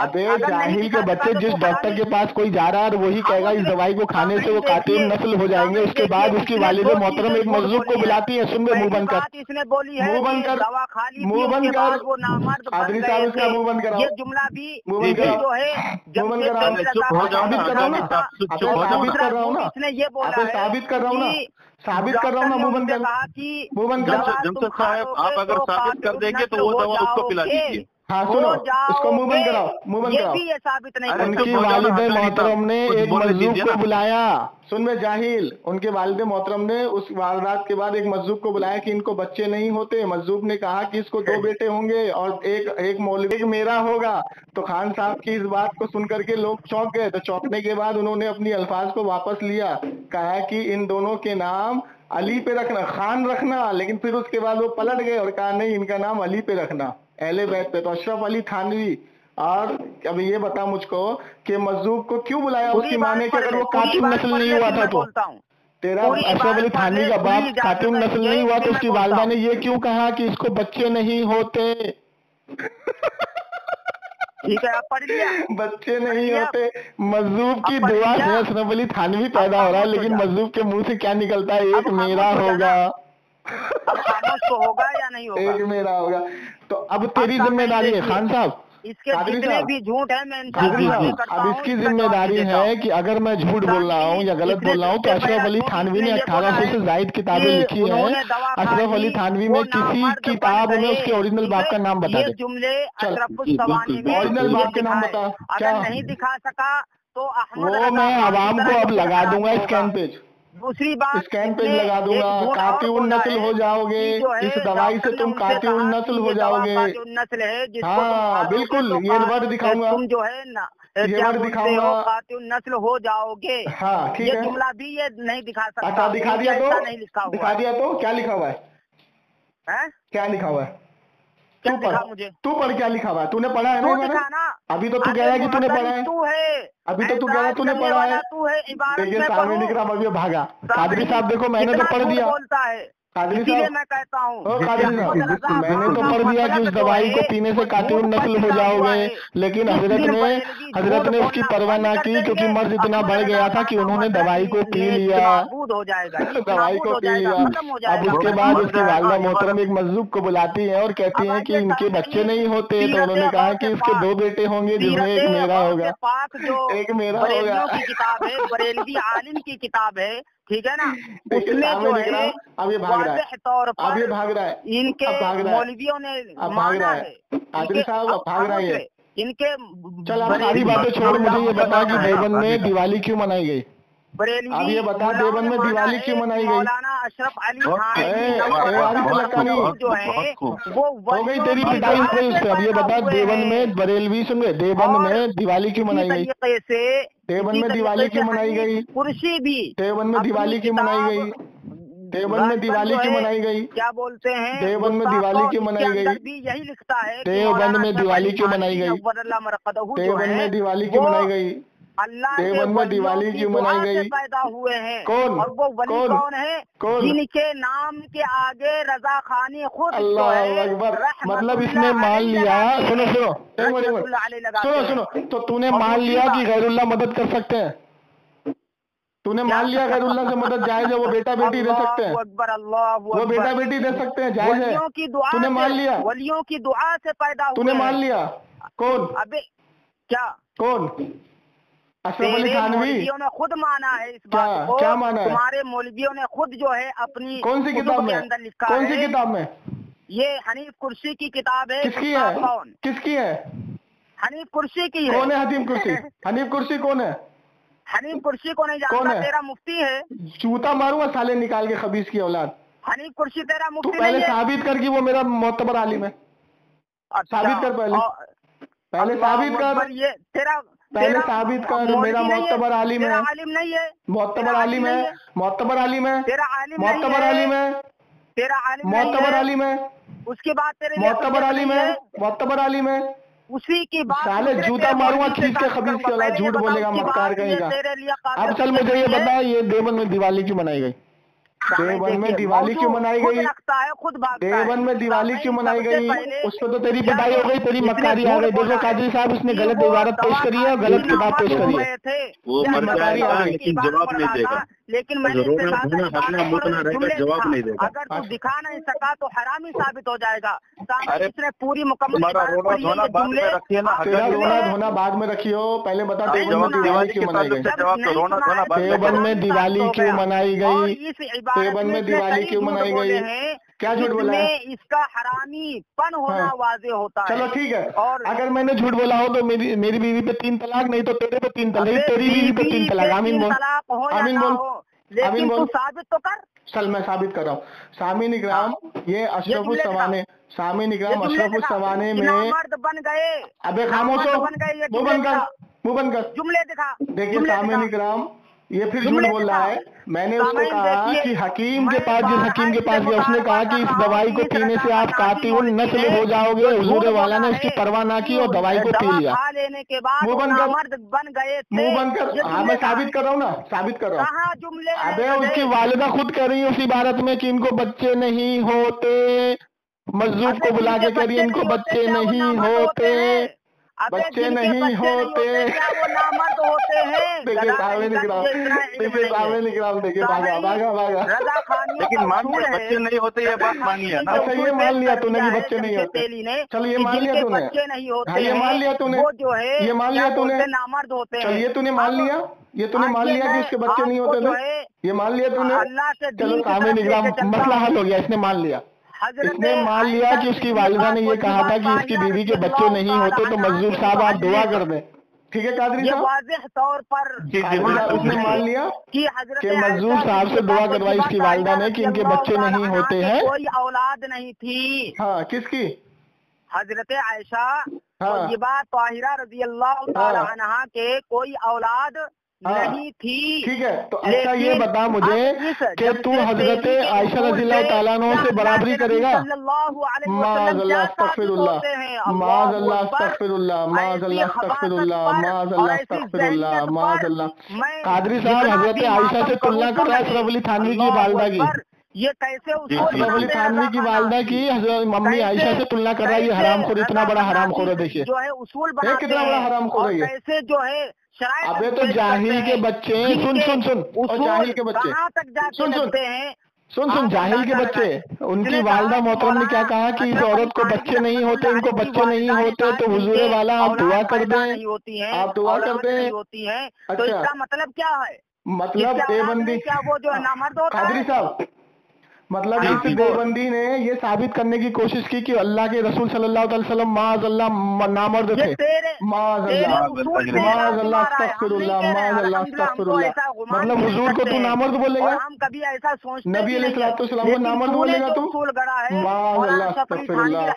अबे जाहिल के बच्चे, जिस डॉक्टर के पास कोई जा रहा है और वही कहेगा इस दवाई को खाने से वो कातिल नस्ल हो जाएंगे, उसके बाद उसकी वालिद मोहतरम एक मजलूम को बुलाती है, सुन बे मुंह बंद कर, इसने बोली है, मुंह बंद कर, मुंह बंद कर, वो नामर्द आदमी साहब इसका मुंह बंद कराओ, ये जुमला भी मुंह बंद कराओ, जो है मुंह बंद कराओ, साबित कर रहा हूँ ना, साबित कर रहा हूँ ना, इसने ये बोला है, साबित कर रहा हूँ ना, साबित कर रहा हूँ ना, मुंह बंद कर, मुंह बंद कर। जमशेद साहब आप अगर साबित कर देंगे तो वो दवा उसको पिला दीजिए। हाँ सुनो, इसको मुंह बंद कराओ, मुंह बंद कराओ। ये साबित नहीं, उनकी वालिद मोहतरम ने एक मजलूम को बुलाया, सुन में जाहिल, उनके वालिद मोहतरम ने उस वारदात के बाद एक मजलूम को बुलाया कि इनको बच्चे नहीं होते। मजलूम ने कहा कि इसको 2 बेटे होंगे और एक मौलवी मेरा होगा। तो खान साहब की इस बात को सुन करके लोग चौंक गए। तो चौंकने के बाद उन्होंने अपनी अल्फाज को वापस लिया, कहा कि इन दोनों के नाम अली पे रखना, खान रखना। लेकिन फिर उसके बाद वो पलट गए और कहा नहीं, इनका नाम अली पे रखना, अहले बैत पे। तो अशरफ अली थानवी। और अब ये बता मुझको कि मजलूम को क्यों बुलाया उसकी माँ ने, कि अगर वो कातिल नस्ल नहीं हुआ था तो तेरा अशरफ अली थानवी का बाप कातिल नस्ल नहीं हुआ तो उसकी वालिदा ने ये क्यों कहा कि इसको बच्चे नहीं होते। ठीक है, आप पढ़ लिया, बच्चे नहीं होते। मजलूम की दुआ से अशरफ अली थानवी पैदा हो रहा है, लेकिन मजलूम के मुंह से क्या निकलता है, एक मेरा होगा। अब खामोश तो होगा या नहीं होगा, एक मेरा होगा। तो अब तेरी जिम्मेदारी है खान साहब, इसके जितने भी झूठ है मैं अब इसकी जिम्मेदारी है कि अगर मैं झूठ बोल रहा हूँ या गलत बोल रहा हूँ तो अशरफ अली थानवी ने 1800 से जायद किताबें लिखी हैं। अशरफ अली थानवी में किसी किताब में उसके ओरिजिनल बाप का नाम बता दे। जुमले ओरिजिनल बाप के नाम बता। क्या नहीं दिखा सका तो वो मैं आवाम को अब लगा दूंगा स्कैन पेज, दूसरी बात स्कैन पेज लगा दूंगा। कातिउन नस्ल हो जाओगे, इस दवाई से तुम कातिउन नस्ल हो जाओगे। नस्ल है, हाँ बिल्कुल, ये वर्ड दिखाऊंगा, तुम जो है ना ये वर्ड दिखाऊंगा, कातिउन नस्ल हो जाओगे। हाँ ठीक है, ये जुमला भी ये नहीं दिखा सकता। अच्छा दिखा दिया तो, नहीं लिखा हुआ, दिखा दिया तो क्या लिखा हुआ है, क्या लिखा हुआ है, क्या लिखा मुझे, तू पढ़, क्या लिखा हुआ है, तूने पढ़ा है ना? अभी तो तू कह रहा है कि तूने पढ़ा है, तू है, अभी तो तू कह रहा है तूने पढ़ा है। देखिए सामने निकला, अभी भागा। कादरी साहब देखो मैंने तो पढ़ दिया, बोलता है कादरी इसीलिए साहब, मैं कहता हूँ कादरी साहब मैंने तो पढ़ दिया कि उस दवाई को पीने से कातिल नस्ल हो जाओगे, लेकिन हजरत ने उसकी परवाह ना की, क्योंकि मर्ज इतना बढ़ गया था कि उन्होंने दवाई को पी लिया, दवाई को पी लिया। अब उसके बाद उसकी वालिदा मोहतरम एक मजलूम को बुलाती है और कहती है कि इनके बच्चे नहीं होते, तो उन्होंने कहा कि इसके 2 बेटे होंगे जिसमें एक मेरा होगा, एक मेरा होगा। किताब है, बरेलवी आलिम की किताब है, ठीक है ना, उसमें जो है अब ये भाग रहा है, अब ये भाग रहा है, इनके मौलवियों ने माना है, आदमी साहब अब भाग रहा है इनके। चल आप सारी बातें छोड़, मुझे ये बता कि देवबंद में दिवाली क्यों मनाई गई, बरेलवी, अब ये बता देवबंद में दिवाली क्यों मनाई गई। मौलाना अशरफ अली जो है वो हो गई तेरी पिटाई हो गई उससे। अब ये बता देवबंद में, बरेलवी सुन गए, देवबंद में दिवाली क्यों मनाई गई, देवबंद में दिवाली क्यों मनाई गई, कुर्सी भी देवबंद में दिवाली क्यों मनाई गई, देवबंद में दिवाली क्यों मनाई गई? क्या बोलते हैं, देवबंद में दिवाली क्यों मनाई गई? भी यही लिखता है देवबंद में दिवाली क्यों मनाई गई? देवबंद में दिवाली क्यों मनाई गई? अल्लाह देवबंद में दिवाली क्यों मनाई गई? पैदा हुए हैं। कौन? और वो वली कौन है? जिनके नाम के आगे रजा खानी खुद अल्लाह अकबर। मतलब इसने मान लिया, सुनो सुनो सुनो सुनो, तो तूने मान लिया कि गैरुल्लाह मदद कर सकते हैं? तूने मान लिया गैरुल्लाह से मदद जायज है? वो बेटा बेटी दे सकते हैं? वो बेटा बेटी दे सकते हैं, जायज है? तूने मान लिया? वलियों की दुआ से पैदा हुए। तूने मान लिया? कौन? अबे क्या? कौन? अशरफ अली थानवी? मौलवियों ने खुद माना है इस बात को। क्या माना है? तुम्हारे मौलवियों ने खुद जो है अपनी कौन सी किताब में अंदर लिखा कौन है। सी किताब में? ये हनीफ कुर्सी की किताब है। किसकी है? कौन? किसकी है? हनीफ कुर्सी की है। कौन है हनीफ कुर्सी? हनीफ कुर्सी कौन है? हनीफ कुर्सी को नहीं कौन जानता? है? तेरा मुफ्ती है। जूता मारूंगा साले निकाल के, खबीस की औलाद। हनीफ कुर्सी तेरा तू मुफ्ती पहले नहीं है? साबित कर कि वो मेरा मोतबर आलिम है। अच्छा, साबित कर पहले। पहले साबित कर। ये तेरा पहले साबित कर मेरा मोतबर आलिम है। आलिम नहीं है। मोतबर आलिम है। मोतबर आलिम है। तेरा आलिम मोतबर आलिम है। तेरा आलिम मोतबर आलिम है। उसके बाद तेरे मोतबर आलिम है। मोतबर आलिम है। उसी की बात साले जूता मारूंगा खींच के, खबीस की औलाद, झूठ बोलेगा मक्कार कहेगा। अब चल मुझे ये बता, ये देवबंद में दिवाली क्यों मनाई गई? देवबंद में दिवाली क्यों मनाई गई? देवबंद में दिवाली क्यों मनाई गई? उस पर तो तेरी पिटाई हो गई, तेरी मक्कारी आ गई। देखो कादरी साहब, उसने गलत इबारत पेश करी है और गलत किताब पेश करी है। वो मर जाएगा लेकिन जवाब नहीं देगा। लेकिन मैंने जवाब नहीं देगा। अगर तू दिखा नहीं सका तो हरामी साबित हो जाएगा। अरे इसने पूरी मुकम्मल तुम्हारा रोना धोना बाद में रखिए ना। तेरा रोना धोना बाद में रखियो, पहले बता देवबंद में दिवाली क्यों मनाई गई? जवाब तो रोना धोना बाद में। देवबंद में दिवाली क्यों मनाई गई? देवबंद में दिवाली क्यों मनाई गई? क्या झूठ बोला है? इसका हरामीपन होना वाजे होता है। चलो ठीक है, और अगर मैंने झूठ बोला हो तो मेरी बीवी पे 3 तलाक, नहीं तो तेरे पे 3 तलाक, तेरी बीवी पे 3 तलाक। आमीन बोल, आमीन बोल, आमीन बोल। साबित तो कर। चल मैं साबित कर रहा हूँ। सामीन इकराम, ये अशरफुस सवाने, सामीन इकराम अशरफुस सवाने में मर्द बन गए। अबे खामोश हो, मुंह बंद कर, मुंह बंद कर। जुमले दिखा। देखिए सामीन इकराम ये फिर झूठ बोल रहा है। मैंने उसको कहा कि हकीम के पास, जिस हकीम के पास गया उसने कहा कि इस दवाई को पीने से आप कातिल नस्ल हो जाओगे। हुजूर वाला ने उसकी परवाह ना की और दवाई को पी लिया। लेने के बाद मुंह बंद कर, बन गए। मुंह बंद कर। हाँ मैं साबित कर रहा हूँ ना, साबित कर रहा हूँ। जुमले अबे उसकी वालिदा खुद कह रही है उस इबारत में कि इनको बच्चे नहीं होते। मजदूर को बुला के कह रही है इनको बच्चे नहीं होते, बच्चे नहीं होते। वो नामर्द होते हैं। देखिए सामने निकला, देखिए सामने निकला, देखिए भागा भागा भागा। लेकिन मान लिया बच्चे नहीं होते, ये बात मान लिया ना। अच्छा ये मान लिया तूने कि बच्चे नहीं होते? चल ये मान लिया तूने? बच्चे नहीं होते। हाँ ये मान लिया तूने? वो जो है ये मान लिया तूने? नामर्द होते हैं। चल ये तूने मान लिया? ये तूने मान लिया कि इसके बच्चे नहीं होते थे? ये मान लिया तूने? चलो सामने निकला, मसला हल हो गया। इसने मान लिया, इसने मान लिया कि उसकी वालिदा ने ये कहा था कि इसकी बीवी के बच्चे नहीं होते। तो मजदूर साहब आप दुआ कर दें, ठीक है कादरी साहब? वाज़ेह तौर पर उसने मान लिया कि मजदूर साहब से दुआ करवाई इसकी वालिदा ने कि इनके बच्चे नहीं होते हैं। कोई औलाद नहीं थी। हाँ किसकी? हजरत आयशा तय्यबा ताहिरा रज़ी अल्लाह तआला अन्हा के कोई औलाद नहीं थी। ठीक है, तो अच्छा ये बता मुझे कि तू हजरत आयशा रज़ियल्लाहु तआला अन्हा से बराबरी करेगा? माज़अल्लाह अस्तग़फिरुल्लाह, माज़अल्लाह अस्तग़फिरुल्लाह, माज़अल्लाह अस्तग़फिरुल्लाह, माज़अल्लाह अस्तग़फिरुल्लाह, माज़अल्लाह। कादरी साहब हजरत आयशा से तुलना कर रहा है अशरफ अली थानवी की वालिदा की। ये कैसे अशरफ अली थानवी की वालिदा की हजरत मम्मी आयशा से तुलना कर रहा है। ये हरामखोर, इतना बड़ा हरामखोर है। देखिए जो है उसूल कितना बड़ा हरामखोर है ये। कैसे जो है अबे तो जाहिल के बच्चे, सुन सुन सुन, और जाहिल के बच्चे सुन सुन सुन सुन, जाहिल के बच्चे, उनकी वालिदा मोहतरम ने क्या कहा कि इस औरत को बच्चे नहीं होते, इनको बच्चे नहीं होते। तो हुजूर वाला आप दुआ कर दें, आप दुआ कर दें। तो इसका मतलब क्या है? मतलब देवबंदी, क्या वो जो नामर्द होता है? कादरी साहब मतलब इस देवबंदी ने ये साबित करने की कोशिश की कि अल्लाह के रसूल सल्लल्लाहु अलैहि वसल्लम माज़अल्लाह नामर्द थे। माज़अल्लाह, माज़अल्लाह अस्तग़फिरुल्लाह, माज़अल्लाह अस्तग़फिरुल्लाह। मतलब हुजूर को तू नामर्द बोलेगा? हम कभी ऐसा सोचते नबी अलैहिस्सलाम को नामर्द बोलेगा तू? माज़अल्लाह अस्तग़फिरुल्लाह,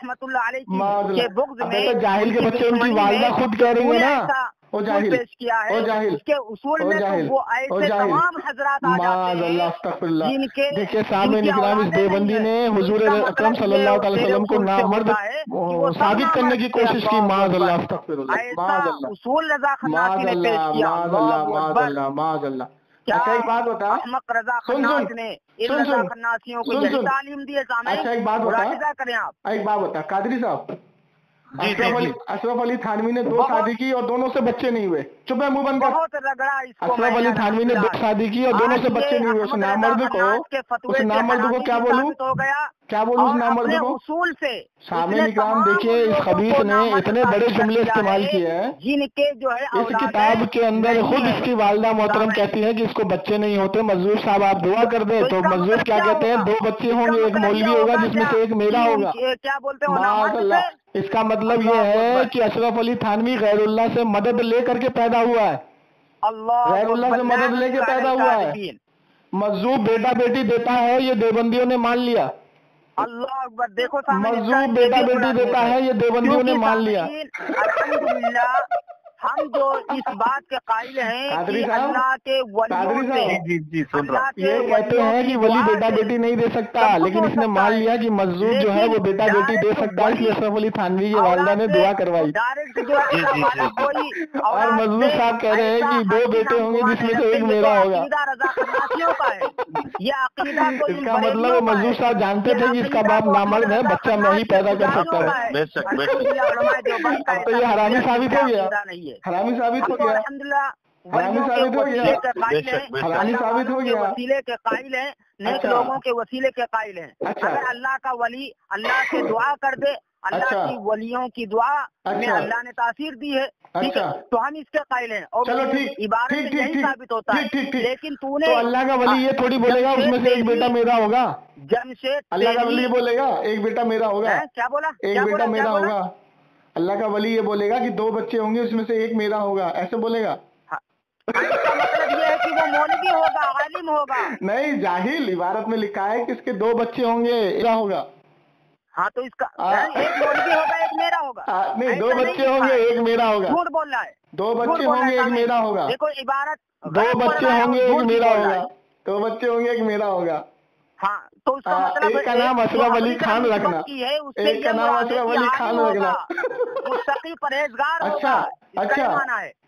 माज़अल्लाह। अबे तो जाहिल के बच्चे उनकी वालिदा खुद कह रही है ना, उसूल पेश किया है, उसके उसूल में तो वो ऐसे तमाम हजरात आ जाते हैं जिनके देखिए सामने निकराम इस देवबंदी ने हुजूर अकरम सल्लल्लाहु अलैहि वसल्लम को नामर्द साबित करने की कोशिश की। माज़अल्लाह अस्तगफिरुल्लाह, ऐसा उसूल रज़ा खन्नासी ने पेश किया। माज़अल्लाह। क्या अच्छा एक बात बता, अहमक रज़ा खन्नास ने इन रज़ा खन्नासियों को यही तालीम दी है। अच्छा एक बात बता, करें आप, एक बात बता कादरी साहब, अशरफ अली थानवी ने 2 शादी की और दोनों से बच्चे नहीं हुए। चुप है, मुंह बंद कर। बहुत रगड़ा इसको। अशरफ अली थानवी ने 2 शादी की और दोनों से बच्चे नहीं हुए। उस नामर्द को क्या बोलूं, क्या बोलूं उस नामर्द को? उसूल से सामने निकराम देखिए इस खबीस ने इतने बड़े जुमले इस्तेमाल किए हैं जिनके जो है इस किताब के अंदर। खुद इसकी वालिदा मोहतरम कहती है कि इसको बच्चे नहीं होते। मजदूर साहब आप दुआ कर दे। तो मजदूर क्या कहते हैं, 2 बच्चे होंगे, एक मौलवी होगा जिसमें से एक मेरा होगा। क्या बोलते हैं? माशाअल्लाह। इसका मतलब ये है कि अशरफ अली थानवी गैरुल्लाह से मदद लेकर के पैदा हुआ है। गैरुल्लाह से मदद लेके पैदा हुआ है। मजदूर बेटा बेटी देता है, ये देवबंदियों ने मान लिया। अल्लाह अकबर। देखो मजदूर बेटा बेटी देता है, ये देवबंदियों ने मान लिया। अल्हम्दुलिल्लाह हम जो इस बात के कायल हैं कि अल्लाह के वलियों से, जी सुन रहा हूं। ये कहते हैं कि वली बेटा बेटी नहीं दे सकता, लेकिन इसने मान लिया कि मजदूर जो है वो बेटा बेटी दे सकता है। इसलिए अशरफ अली थानवी की वालिदा ने दुआ करवाई। डायरेक्ट जो है कोई और मजदूर साहब कह रहे हैं कि 2 बेटे होंगे जिसमें से एक मेरा होगा। ये अकीदा इसका मतलब मजदूर साहब जानते थे कि इसका बाप नामर्द है, बच्चा मैं ही पैदा कर सकता है। अब तो ये हरामी साबित हो गया, हरामी साबित हो गया, हरामी साबित हो गया, हरामी साबित हो गया। वसीले के कायल हैं, नेक लोगों के वसीले के कायल हैं। अगर अल्लाह का वली अल्लाह से दुआ कर दे, अल्लाह की वलियों की दुआ में अल्लाह ने तासीर दी है, ठीक है, तो हम इसके कायल हैं। और चलो ठीक, इबारत से यही साबित होता है। लेकिन तूने तो अल्लाह का वली ये थोड़ी बोलेगा उसमें से एक बेटा मेरा होगा। जमशेद अल्लाह का वली बोलेगा एक बेटा मेरा होगा। क्या बोला? एक बेटा मेरा होगा। अल्लाह का वली ये बोलेगा कि 2 बच्चे होंगे उसमें से एक मेरा होगा, ऐसे बोलेगा? इसका मतलब ये है कि वो मौलवी होगा, आलिम होगा। नहीं, जाहिल। इबारत में लिखा है कि इसके 2 बच्चे होंगे, मेरा होगा। हाँ तो इसका एक मौलवी होगा, एक मेरा होगा। नहीं, 2 बच्चे होंगे, एक मेरा होगा। झूठ बोल रहा है। 2 बच्चे होंगे, एक मेरा होगा। देखो इबारत, 2 बच्चे होंगे, एक मेरा होगा। 2 बच्चे होंगे, एक मेरा होगा। हाँ तो उसका मतलब एक का नाम अशरफ अली खान रखना, एक का नाम अशरफ अली खान रखना। मुत्तकी परहेजगार अच्छा अच्छा,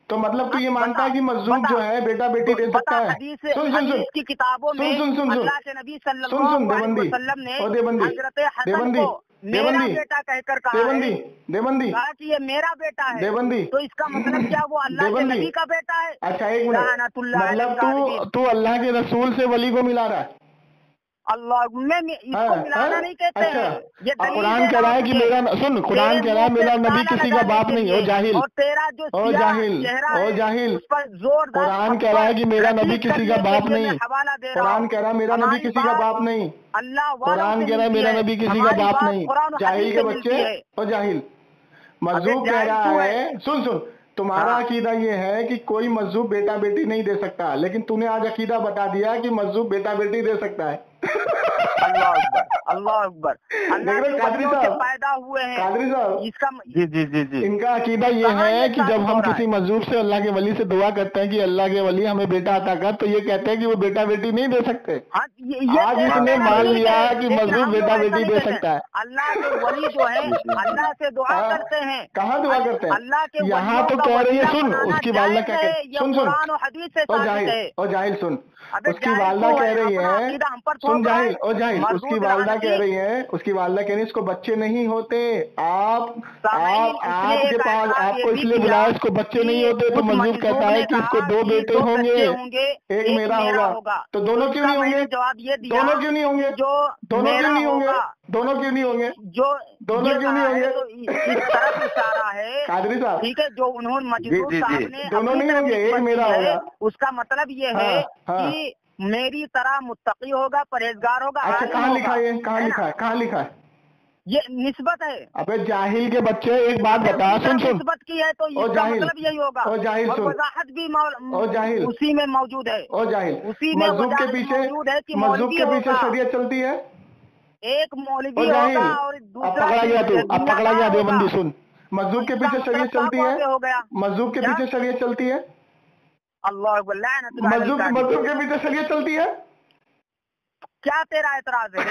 तो मतलब तू ये मानता है कि मजदूर जो है बेटा बेटी दे सकता है? सुन सुन सुन की किताबों में अल्लाह के नबी सल्लल्लाहु अलैहि वसल्लम ने हजरत हसन को मेरा बेटा कहकर कहा है, कहा कि ये मेरा बेटा है। देवबंदी, तो इसका मतलब क्या वो अल्लाह के नबी का बेटा है? अच्छा एक मिनट, मतलब तू अल्लाह के रसूल से वली को मिला रहा है? अल्लाह में इसको मिलाना नहीं कहते हैं। ये कुरान कह रहा है कि मेरा, सुन, कुरान कह रहा है मेरा नबी किसी का बाप नहीं। ओ जाहिल, और तेरा जो ओ जाहिल, ओ जाहिल, कुरान कह रहा है कि मेरा नबी किसी का बाप नहीं। कुरान कह रहा है मेरा नबी किसी का बाप नहीं। अल्लाह कुरान कह रहा है मेरा नबी किसी का बाप नहीं। जाहिल के बच्चे, ओ जाहिल। मजदूर कह रहा है, सुन सुन, तुम्हारा अकीदा ये है कि कोई मजदूर बेटा बेटी नहीं दे सकता, लेकिन तूने आज अकीदा बता दिया कि मजदूर बेटा बेटी दे सकता है। अल्लाह अकबर, अल्लाह अकबर। कादरी साहब पैदा हुए हैं, कादरी साहब, इसका जी इनका अकीदा ये है कि जब हम किसी मजदूर से अल्लाह के वली से दुआ करते हैं कि अल्लाह के वली हमें बेटा अता कर, तो ये कहते हैं कि वो बेटा बेटी नहीं दे सकते। आज इसने मान लिया कि मजदूर बेटा बेटी दे सकता है। अल्लाह के वली जो है अल्लाह से दुआ करते हैं। कहाँ दुआ करते हैं? अल्लाह के यहाँ तो कह रही है, सुन उसकी वालिदा क्या कहती है, सुन सुन, ओ जाहिल सुन, उसकी वालिदा कह रही है, सुन जाहिल, ओ जाहिल, उसकी वालिदा कह रही है, उसकी वालिदा कह रही है इसको बच्चे नहीं होते। आपके पास आपको इसलिए बुलाया, इसको बच्चे नहीं होते, तो मजदूर कहता है कि इसको 2 बेटे होंगे, एक मेरा होगा। तो दोनों क्यों नहीं होंगे? दोनों क्यों नहीं होंगे? दोनों क्यों नहीं होंगे? दोनों क्यों नहीं होंगे? दोनों क्यों नहीं होंगे? इस तरफ इशारा है कादरी साहब, ठीक है, जो उन्होंने मजदूर साहब ने दोनों नहीं होंगे, एक मेरा होगा। उसका मतलब ये है कि मेरी तरह मुत्तकी होगा, परहेजगार होगा। अच्छा कहाँ लिखा है? कहाँ लिखा है? कहाँ लिखा है? ये निस्बत है। अबे जाहिल के बच्चे, एक बात बता, सुन सुन, निस्बत की है तो इसका मतलब यही होगा। ओ जाहिल सुन, वजाहत भी ओ जाहिल उसी में मौजूद है। ओ जाहिल, उसी में मजदूर के पीछे, मजदूर के पीछे शरीयत चलती है। एक मौलवी होगा और दूसरा, अब पकड़ा गया तू, अब पकड़ा गया देवबंदी। सुन, मजदूर के पीछे शरीयत चलती है, हो गया मजदूर के पीछे शरीयत चलती है, अल्लाह मजदूर के पीछे शरीयत चलती है। क्या तेरा एतराज है?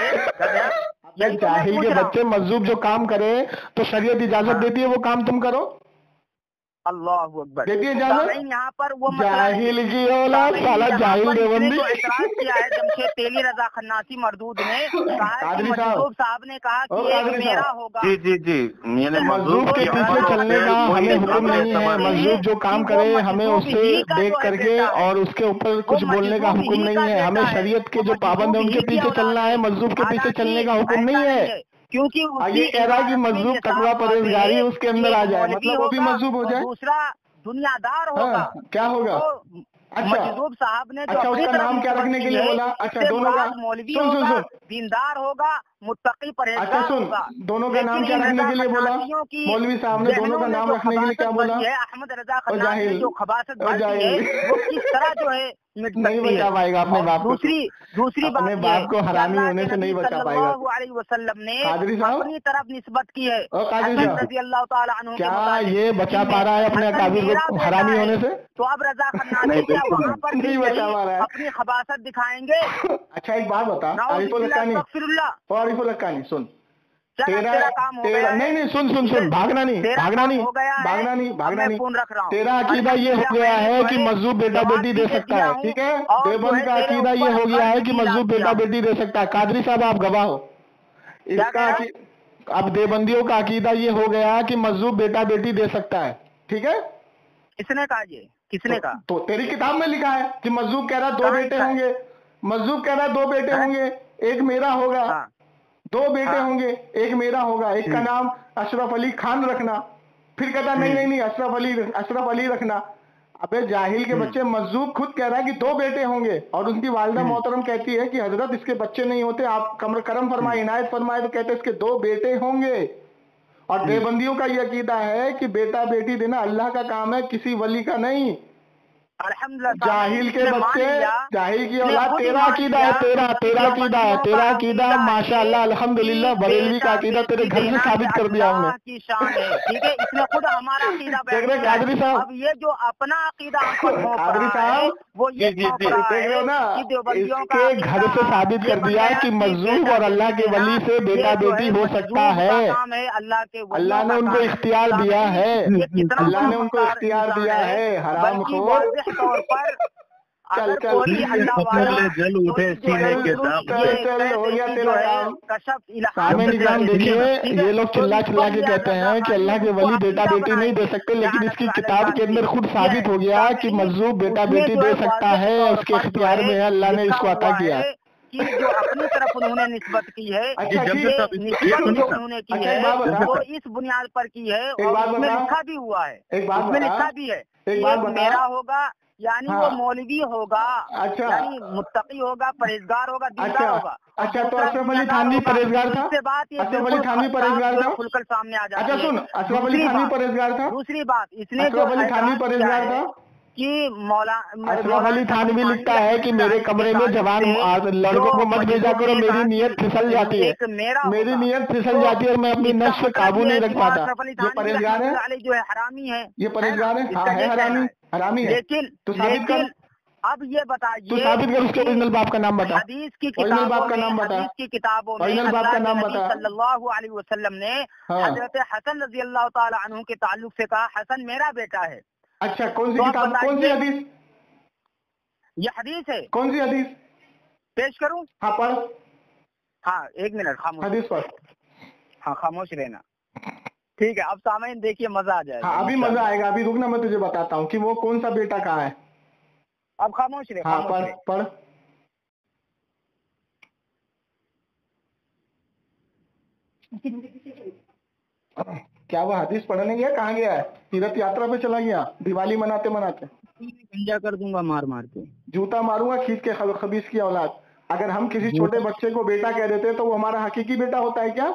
जाहिल के बच्चे, मजदूर जो काम करे तो शरीयत इजाजत देती है वो काम तुम करो, अल्लाह अकबर देती है इजाजत। यहाँ पर वो जाहिल की औलाद, साला जाहिल देवंदी। एतराज किया है जमशेद तेली रजा खन्नासी मरदूद ने कहा कि मजदूर साहब ने कहा कि एक मेरा होगा। जी जी जी, मजदूर के पीछे चलने का हमें हुक्म नहीं है। मजदूर जो काम करे हमें उससे देख करके और उसके ऊपर कुछ बोलने का हुक्म नहीं है। हमें शरीयत के जो पाबंद है उनके पीछे चलना है, मजदूर के पीछे चलने का हुक्म नहीं है। क्योंकि ये कह रहा है कि मजदूर तकवा परहेजगारी उसके अंदर आ जाए, मतलब वो भी मजदूर हो जाए। दूसरा दुनियादार होगा। क्या होगा? अच्छा, मजदूब साहब ने अच्छा, उसका नाम क्या रखने के लिए बोला? अच्छा, दोनों का मौलवी सुन सुन सुन, दीनदार होगा, मुत्तकी परहेजगार अच्छा सुन, होगा। दोनों का नाम क्या रखने के लिए बोला? मौलवी साहब ने दोनों का नाम रखने के लिए क्या बोला? अहमद रजा खन्नासी जो खबासत बढ़ती है वो किस तरह जो है नहीं बचा पाएगा अपने बाप को। दूसरी बात, अपने बाप को हरामी होने से नहीं बचा पाएगा। सल्लल्लाहु अलैहि वसल्लम ने कादरी साहब अपनी तरफ निस्बत की है। कादरी साहब रज़ी अल्लाह ताला अन्हु के क्या मुताबिक ये बचा पा रहा है अपने अकाबिर को हरामी होने से? तो अब रजा खन्नासी क्या वहाँ पर नहीं बचा पा रहा है, अपनी खबासत दिखाएंगे? अच्छा एक बात बता आरिफुल हक्कानी, सुन, तेरा काम हो तेरा गया। नहीं सुन, भागना नहीं, तेरा अकीदा ये हो गया है कि मजदूर बेटा बेटी दे सकता है, ठीक है? देवबंद का अकीदा ये हो गया है कि मजदूर बेटा बेटी दे सकता है। कादरी साहब आप गवाह हो इसका। अब देवबंदियों का अकीदा ये हो गया कि मजदूर बेटा बेटी दे सकता है, ठीक है? किसने कहा ये? किसने कहा? तो तेरी किताब में लिखा है कि मजदूर कह रहा 2 बेटे होंगे, मजदूर कह रहा 2 बेटे होंगे, एक मेरा होगा। 2 बेटे होंगे, एक मेरा होगा, एक का नाम अशरफ अली खान रखना। फिर कहता नहीं अशरफ अली रखना। अबे जाहिल के बच्चे, मजदूर खुद कह रहा है कि 2 बेटे होंगे और उनकी वालिदा मोहतरम कहती है कि हजरत इसके बच्चे नहीं होते, आप करम फरमाए, इनायत फरमाए, तो कहते इसके 2 बेटे होंगे। और देवबंदियों का ये अकीदा है कि बेटा बेटी देना अल्लाह का काम है, किसी वली का नहीं। जाहिल के बच्चे, जाहिल की औलाद, तेरा अकीदा है, तेरा अकीदा माशाअल्लाह अल्हम्दुलिल्लाह बरेलवी का अकीदा तेरे घर से साबित कर दिया हमने। ठीक है, इसने खुद हमारा अकीदा देख रहे कादरी साहब, अब ये जो अपना अकीदा कादरी साहब वो ये देख रहे हो ना, इसके घर से साबित कर दिया कि मजदूर और अल्लाह के वली से बेटा बेटी हो सकता है। अल्लाह ने उनको इख्तियार दिया है, अल्लाह ने उनको इख्तियार दिया है। हराम खोर तौर पर चल जल उठे सीने के दाग हो गया तेरा काम। निजाम देखिए, ये लोग चिल्ला चिल्ला के कहते हैं कि अल्लाह के वली बेटा बेटी नहीं दे सकते, लेकिन इसकी किताब के अंदर खुद साबित हो गया कि मजदूर बेटा बेटी दे सकता है, उसके इख्तियार में है, अल्लाह ने इसको अता किया है। कि जो अपनी तरफ उन्होंने निस्बत की है, निस्बत जो उन्होंने की है वो इस बुनियाद पर की है और उसमें लिखा भी हुआ है, उसमें लिखा भी है मेरा होगा, यानी वो मौलवी होगा, अच्छा, यानी मुत्तकी होगा, परहेजगार होगा, दीनदार होगा। अच्छा, तो अशरफ अली थानवी परहेजगार था? अशरफ अली थानवी परहेजगार था? खुलकर सामने आ जाती है। अच्छा सुन, अशरफ अली थानवी परहेजगार था? दूसरी बात, इसने अशरफ अली थानवी परहेजगार था कि मौला अशरफ अली थानवी लिखता है कि मेरे कमरे में जवान लड़कों को मत भेजा करो, मेरी नीयत फिसल जाती है, मेरी नीयत फिसल जाती है और मैं अपनी नफ्स पे काबू नहीं रख पाता। ये परहेजगार है, जो है हरामी है, ये परहेजगार है, हाँ है हरामी है। लेकिन तो साबित कर, अब ये बताइए, तू साबित कर उसके ओरिजिनल बाप का नाम बता, हदीस की ओरिजिनल बाप का नाम बता, हदीस की किताबों में ओरिजिनल बाप का नाम बता। सल्लल्लाहु अलैहि वसल्लम ने हजरत हसन रजी अल्लाह ताला अन्हु के ताल्लुक से कहा, हसन मेरा बेटा है। अच्छा, कौन सी किताब, कौन सी हदीस? ये हदीस है। कौन सी हदीस पेश करूं? हाँ पढ़। हाँ 1 मिनट खामोश, हदीस पढ़। हाँ खामोश रहना, ठीक है। अब सामईन देखिए, मजा आ जाएगा। हाँ अभी मजा आएगा, अभी रुकना, मैं तुझे बताता हूँ कि वो कौन सा बेटा कहाँ है। अब खामोश रहे। हाँ पढ़। क्या वो हदीस पढ़ने गया? कहाँ गया है? तीर्थ यात्रा पे चला गया दिवाली मनाते मनाते? गंजा कर दूंगा मार मार के, जूता मारूंगा खींच के, खबीस की औलाद। अगर हम किसी छोटे बच्चे को बेटा कह देते तो वो हमारा हकीकी बेटा होता है क्या?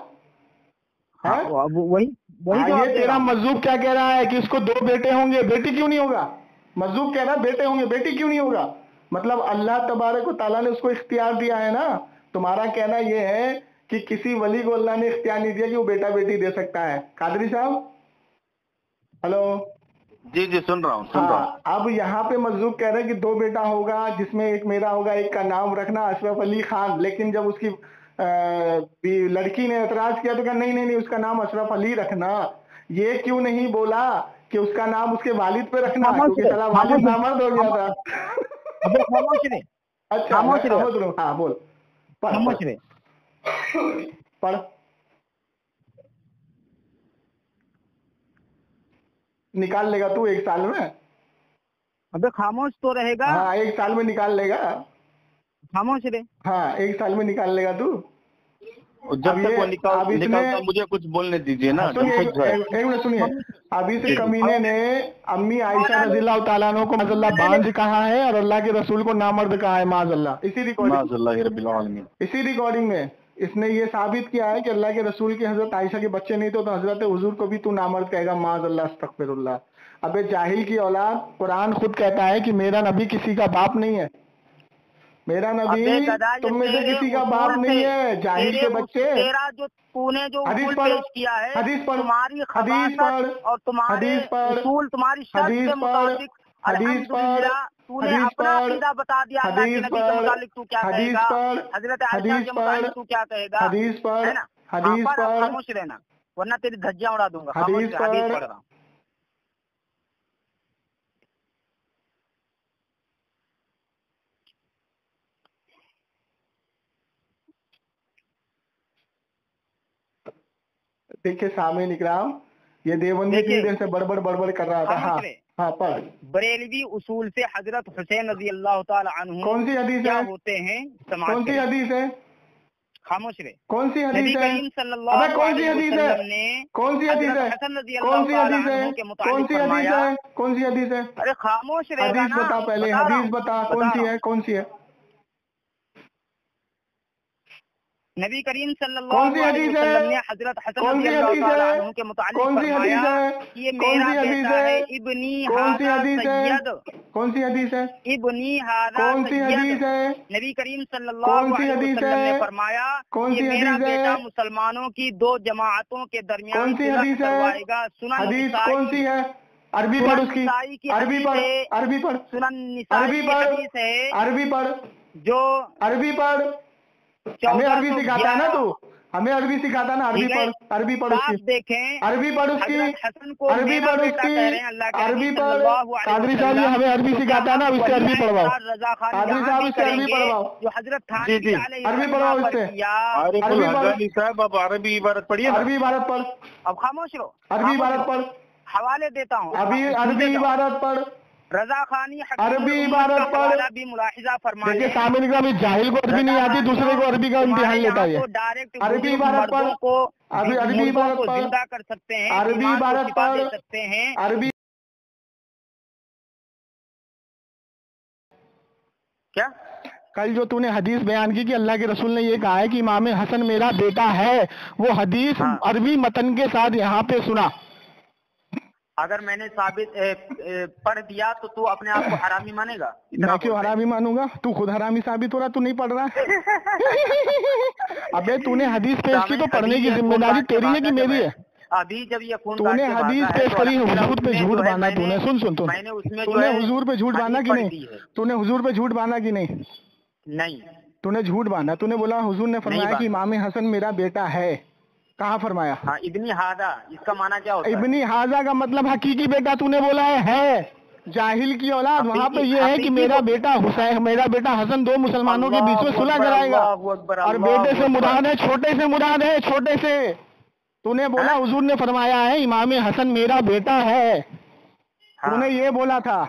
हाँ, वही ये तेरा मजदूर क्या कह रहा है कि इसको 2 बेटे होंगे, बेटी क्यों नहीं होगा? मजदूर कह रहा है बेटे होंगे, बेटी क्यों नहीं होगा? मतलब अल्लाह तबारक व तआला ने उसको इख्तियार दिया है ना। तुम्हारा कहना ये है कि किसी वली को अल्लाह ने इख्तियार नहीं दिया कि वो बेटा बेटी दे सकता है। कादरी साहब हेलो जी जी सुन रहा हूँ सुन रहा हूँ। हाँ, अब यहाँ पे मजदूक कह रहे हैं कि 2 बेटा होगा जिसमें एक मेरा होगा, एक का नाम रखना अशरफ अली खान। लेकिन जब उसकी लड़की ने एतराज किया तो कहा नहीं नहीं नहीं, उसका नाम अशरफ अली रखना। ये क्यों नहीं बोला कि उसका नाम उसके वालिद पे रखना, क्योंकि साला वालिद नामर्द हो गया था। अच्छा मैं समझ रहा हूँ। हाँ बोल, पढ़ निकाल लेगा तू 1 साल में। अबे खामोश तो रहेगा। हाँ 1 साल में निकाल लेगा। खामोश रहे। हाँ 1 साल में निकाल लेगा तू। जब तक वो निकालता मुझे कुछ बोलने दीजिए ना। एक मिनट सुनिए। अभी से कमीने ने अम्मी आयशा रज़ियल्लाहु ताला अन्हा को माज़अल्लाह बांझ कहा है और अल्लाह के रसूल को नामर्द कहा है माज़अल्लाह। इसी रिकॉर्डिंग में इसने ये साबित किया है कि अल्लाह के रसूल की हजरत आयशा के बच्चे नहीं तो हजरत हुजूर को भी तू नामर्द कहेगा माज़अल्लाह अस्तगफिरुल्लाह। अबे जाहिल की औलाद, कुरान खुद कहता है कि मेरा नबी किसी का बाप नहीं है। मेरा नबी तुम में से किसी का बाप नहीं है, जाहिल के बच्चे। तेरा जो तूने जो हदीस पढ़, किया है, हदीस पढ़, तुम्हारी हदीस पढ़ और तुम्हारे उसूल, तुम्हारी शर्त के मुताबिक हदीस पढ़, तूने अपना अकीदा बता दिया अल्लाह के नबी के मुतालिक तू क्या कहेगा, हजरत आयशा के मुतालिक तू क्या कहेगा, हदीस पढ़, है ना। हदीस पढ़, खामोश रहना वरना तेरी धज्जियां उड़ा दूंगा। हदीस हदीस पढ़ रहा हूँ। देखिए सामने इकराम, ये देवबंदी की देर से बड़बड़ कर रहा था। हाँ हाँ पढ़। बरेलवी उसूल से हजरत हुसैन रजी अल्लाह ताला अन्हु कौन सी हदीस क्या है? होते हैं? कौन सी हदीस है? खामोश रहे। कौन सी हदीस नबी है? करीम सल्लल्लाहु अबे कौन सी अलैहि हदीस वसल्लम है? ने कौन सी हदीस है? हसन रजी कौन सी अल्लाह हदीस ताला है? अन्हु के कौन मुतालिक सी हदीस फरमाया। है? कौन सी हदीस है? अरे खामोश रहेगा हदीस ना। बता पहले, बता रहा हदीस हूँ, बता बता कौन सी रहा है? हूँ। कौन सी है? नबी करीम कौन सी सल्लल्लाहु अलैहि हदीस है? वसल्लम ने हजरत हसन कौन सी रजी अल्लाह हदीस ताला है? अन्हु के मुतालिक कौन सी हदीस फरमाया है? कि ये कौन मेरा सी हदीस बेटा है, है? इब्नी कौन सी हादा हदीस सय्यद, है? कौन सी हदीस है? इब्नी हादा कौन सी हदीस सय्यद। है? नबी करीम सल्लल्लाहु कौन सी अलैहि हदीस वसल्लम ने है? फरमाया कौन ये सी मेरा हदीस बेटा है? मुसलमानों की 2 जमाअतों के दरमियान कौन सी सुलह हदीस है? करवाएगा। सुनन हदीस निसाई, कौन सी है? अरबी पढ़ उसकी, निसाई की अरबी हदीस पढ़, है। अरबी पढ़, सुनन निसाई अरबी की पढ़, हदीस है अरबी पढ़, जो अरबी पढ़। हमें अरबी सिखाता है ना तू, हमें अरबी सिखाता ना। अरबी पढ़, अरबी पढ़ उसकी, देखें अरबी पढ़ उसकी, हसन को अरबी पढ़ उसकी, अरबी पढ़। कादरी साहब ये हमें अरबी सिखाता है ना, उससे अरबी पढ़वाओ। कादरी साहब इससे अरबी पढ़वाओ, जो हजरत थान जी, जी। अरबी पढ़वाओ इससे। अरबी पढ़ साहब, अब अरबी इबारत पढ़िए ना। अरबी इबारत पढ़, अब खामोश रहो। अरबी इबारत पढ़, हवाले देता हूँ। अभी अरबी इबारत पढ़, रजा खानी अरबी इबारत पढ़। भी मुलाहिजा फरमाए। देखिए सामने निकला, अभी जाहिल को अरबी नहीं आती, दूसरे को अरबी का इम्तिहान लेता है। तो डायरेक्ट अरबी इबारत पढ़, अभी अरबी इबारत पढ़, जिंदा कर सकते हैं, अरबी इबारत पढ़, दे सकते हैं। अरबी क्या कल जो तूने हदीस बयान की कि अल्लाह के रसूल ने ये कहा है कि इमाम हसन मेरा बेटा है, वो हदीस अरबी मतन के साथ यहाँ पे सुना। अगर मैंने साबित पढ़ दिया तो तू अपने आप को हरामी मानेगा? मैं क्यों हरामी मानूंगा? तू खुद हरामी साबित हो रहा, तू नहीं पढ़ रहा है। अबे तूने हदीस पेश की तो पढ़ने की जिम्मेदारी तेरी है कि मेरी है? अभी जब ये खून तूने हदीस पेश करी, हुजूर पे झूठ बांधा तूने। सुन मैंने उसमें तूने हुजूर पे झूठ बांधा कि नहीं? तूने हुजूर पे झूठ बांधा कि नहीं? नहीं, तूने झूठ बांधा। तूने बोला हुजूर ने फरमाया कि इमाम हसन मेरा बेटा है। कहाँ फरमाया? हाँ, इब्नी हादा, इसका माना क्या होता है? इब्नी हाजा का मतलब हकीकी बेटा तूने बोला है। जाहिल की औलाद, वहाँ पे ये है कि मेरा बेटा हुसैन, मेरा बेटा हसन 2 मुसलमानों के बीच में सुलह कराएगा। और बेटे से मुराद है, छोटे से मुराद है, छोटे से। तूने बोला हुजूर ने फरमाया है इमाम हसन मेरा बेटा है। तूने ये बोला था।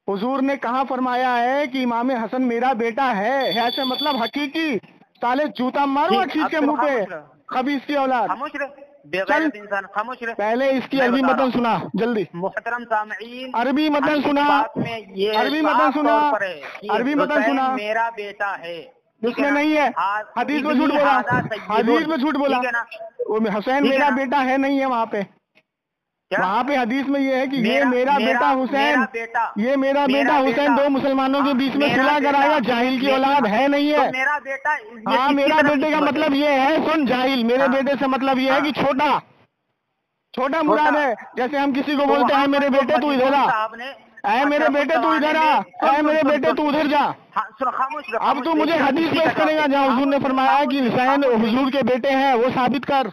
हुजूर ने कहाँ फरमाया है कि इमाम हसन मेरा बेटा है? ऐसे मतलब हकीकी। साले जूता मारो खींच के मुंह पे, खबीस की औलाद। खामोश रहे, बेगैरत इंसान, खामोश रहे। पहले इसकी अरबी मतन सुना जल्दी। मोहतरम सामईन, अरबी मतन सुना, अरबी मतन सुना, अरबी मतन सुना। मेरा बेटा है, उसमें नहीं है। हदीस में झूठ बोला, हदीस में झूठ बोला। वो हुसैन मेरा बेटा है नहीं है वहाँ पे। वहाँ पे हदीस में ये है कि ये मेरा बेटा हुसैन, ये मेरा बेटा हुसैन 2 मुसलमानों के बीच में सुलह कराएगा। जाहिल की औलाद है नहीं है। मेरा बेटा, हाँ मेरा बेटे का मतलब ये है, सुन जाहिल, मेरे बेटे से मतलब ये है कि छोटा। छोटा मुराद है। जैसे हम किसी को बोलते हैं मेरे बेटे तू इधर आ, ऐ मेरे बेटे तू इधर आ, ऐ मेरे बेटे तू उधर जा। अब तू मुझे हदीस पेश करेगा जहाँ हुजूर ने फरमाया कि हुसैन हुजूर के बेटे हैं, वो साबित कर।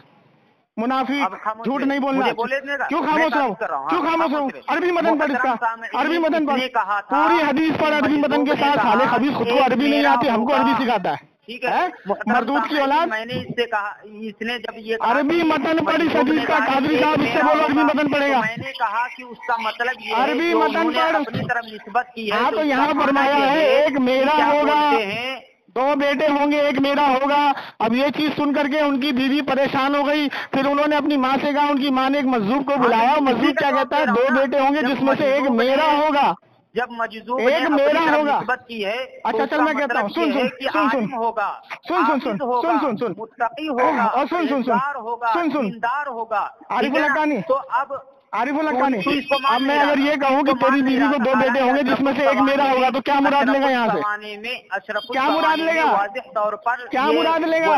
मुनाफिक, झूठ नहीं बोलना। क्यों खामोश रहो, क्यों खामोश रहो? अरबी मतन पढ़ इसका, अरबी मतन पढ़, पूरी हदीस पढ़ अरबी मतन के साथ। साले खबीस, खुद को अरबी नहीं आती, हमको अरबी सिखाता है। ठीक है, मरदूद की औलाद। मैंने इससे कहा, इसने जब ये अरबी मतन पढ़ी हदीस का, कादरी साहब इससे बोलो अरबी मतन पढ़ेगा। मैंने कहा कि उसका मतलब ये अरबी मतन पढ़, अपनी तरफ निस्बत की है। हाँ तो यहाँ फरमाया है एक मेरा होगा, दो बेटे होंगे, एक मेरा होगा। अब ये चीज सुन करके उनकी बीवी परेशान हो गई। फिर उन्होंने अपनी माँ से कहा, उनकी माँ ने एक मजदूर को बुलाया। मजदूर क्या कहता है, दो बेटे होंगे जिसमें से एक मेरा होगा। जब मजदूर एक मेरा होगा की है। अच्छा चल मैं कहता हूँ, सुन सुन सुन सुन होगा, सुन सुन सुन सुन सुन सुन मुत्तकी होगा, और सुन सुन सुन सुन सुन दीनदार होगा। आरिफुल हक्कानी, तो अब आरिफुल हक्कानी, अब मैं अगर ये कहूँ कि तेरी बीवी को दो बेटे होंगे जिसमें से एक मेरा होगा, तो क्या मुराद लेगा यहाँ से? क्या मुराद लेगा? क्या मुराद लेगा?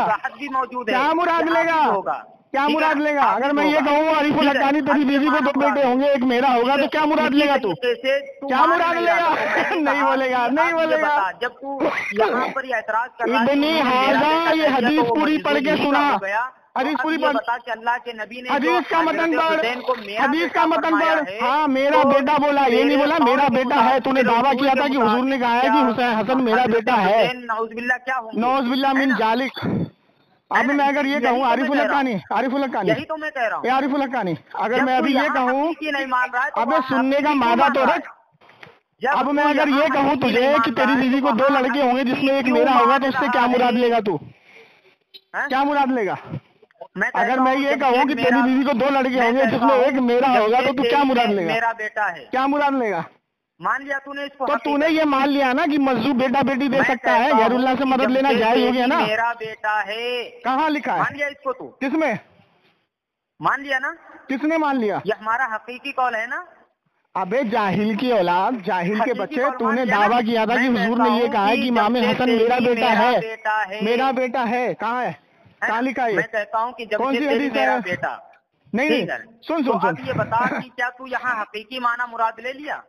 क्या मुराद लेगा? क्या मुराद लेगा? अगर मैं ये कहूँ आरिफुल हक्कानी तेरी बीवी को दो बेटे होंगे, एक मेरा होगा, तो क्या मुराद लेगा तू? क्या मुराद लेगा? नहीं बोलेगा, नहीं बोलेगा। जब तू यहाँ पर एतराज कर रहा इतनी हाजा ये हदीस पूरी पढ़ के सुना, हदीस पूरी पढ़, बता कि अल्लाह के नबी ने हदीस का मतन पढ़, हदीस का मतन पढ़। हाँ मेरा बेटा बोला, ये नहीं बोला मेरा बेटा है। तूने दावा किया था कि हुजूर ने कहा है कि हुसैन हसन मेरा बेटा है। नौज़बिल्लाह क्या होंगे? नौज़बिल्लाह मिन जालिक। अब मैं अगर ये कहूँ आरिफुल हक्कानी, आरिफुल हक्कानी, यही तो मैं कह रहा हूँ। आरिफुल हक्कानी, अगर मैं अभी ये कहूँ, नहीं मान रहा है, अबे सुनने का मादा तो रख। अब मैं अगर ये कहूँ तुझे कि तेरी बीवी को दो लड़के होंगे जिसमें एक मेरा होगा, तो उससे क्या मुराद लेगा तू? क्या मुराद लेगा? अगर मैं ये कहूँ कि तेरी बीवी को दो लड़के होंगे जिसमें एक मेरा होगा, तो तू क्या मुराद लेगा? मेरा बेटा है, क्या मुराद लेगा? मान लिया तूने इसको। तो तूने ये मान लिया ना कि मजदूर बेटा बेटी दे सकता है, गैरुल्लाह से मदद लेना जायज हो गया ना? मेरा बेटा है, कहाँ लिखा है? मान लिया इसको तू? किसमें मान लिया ना? किसने मान लिया? ये हमारा हकीकी कौल है ना। अबे जाहिल की औलाद, जाहिल के बच्चे, तूने दावा किया था कि हुजूर ने ये कहा है कि इमाम हसन मेरा बेटा है, मेरा बेटा है। कहाँ है? कहाँ लिखा है? मैं कहता हूँ कि जब कौन सी हदीस है? बेटा नहीं, सुन सुन सुन, ये बता कि क्या तू यहाँ हकीकी माना मुराद ले लिया?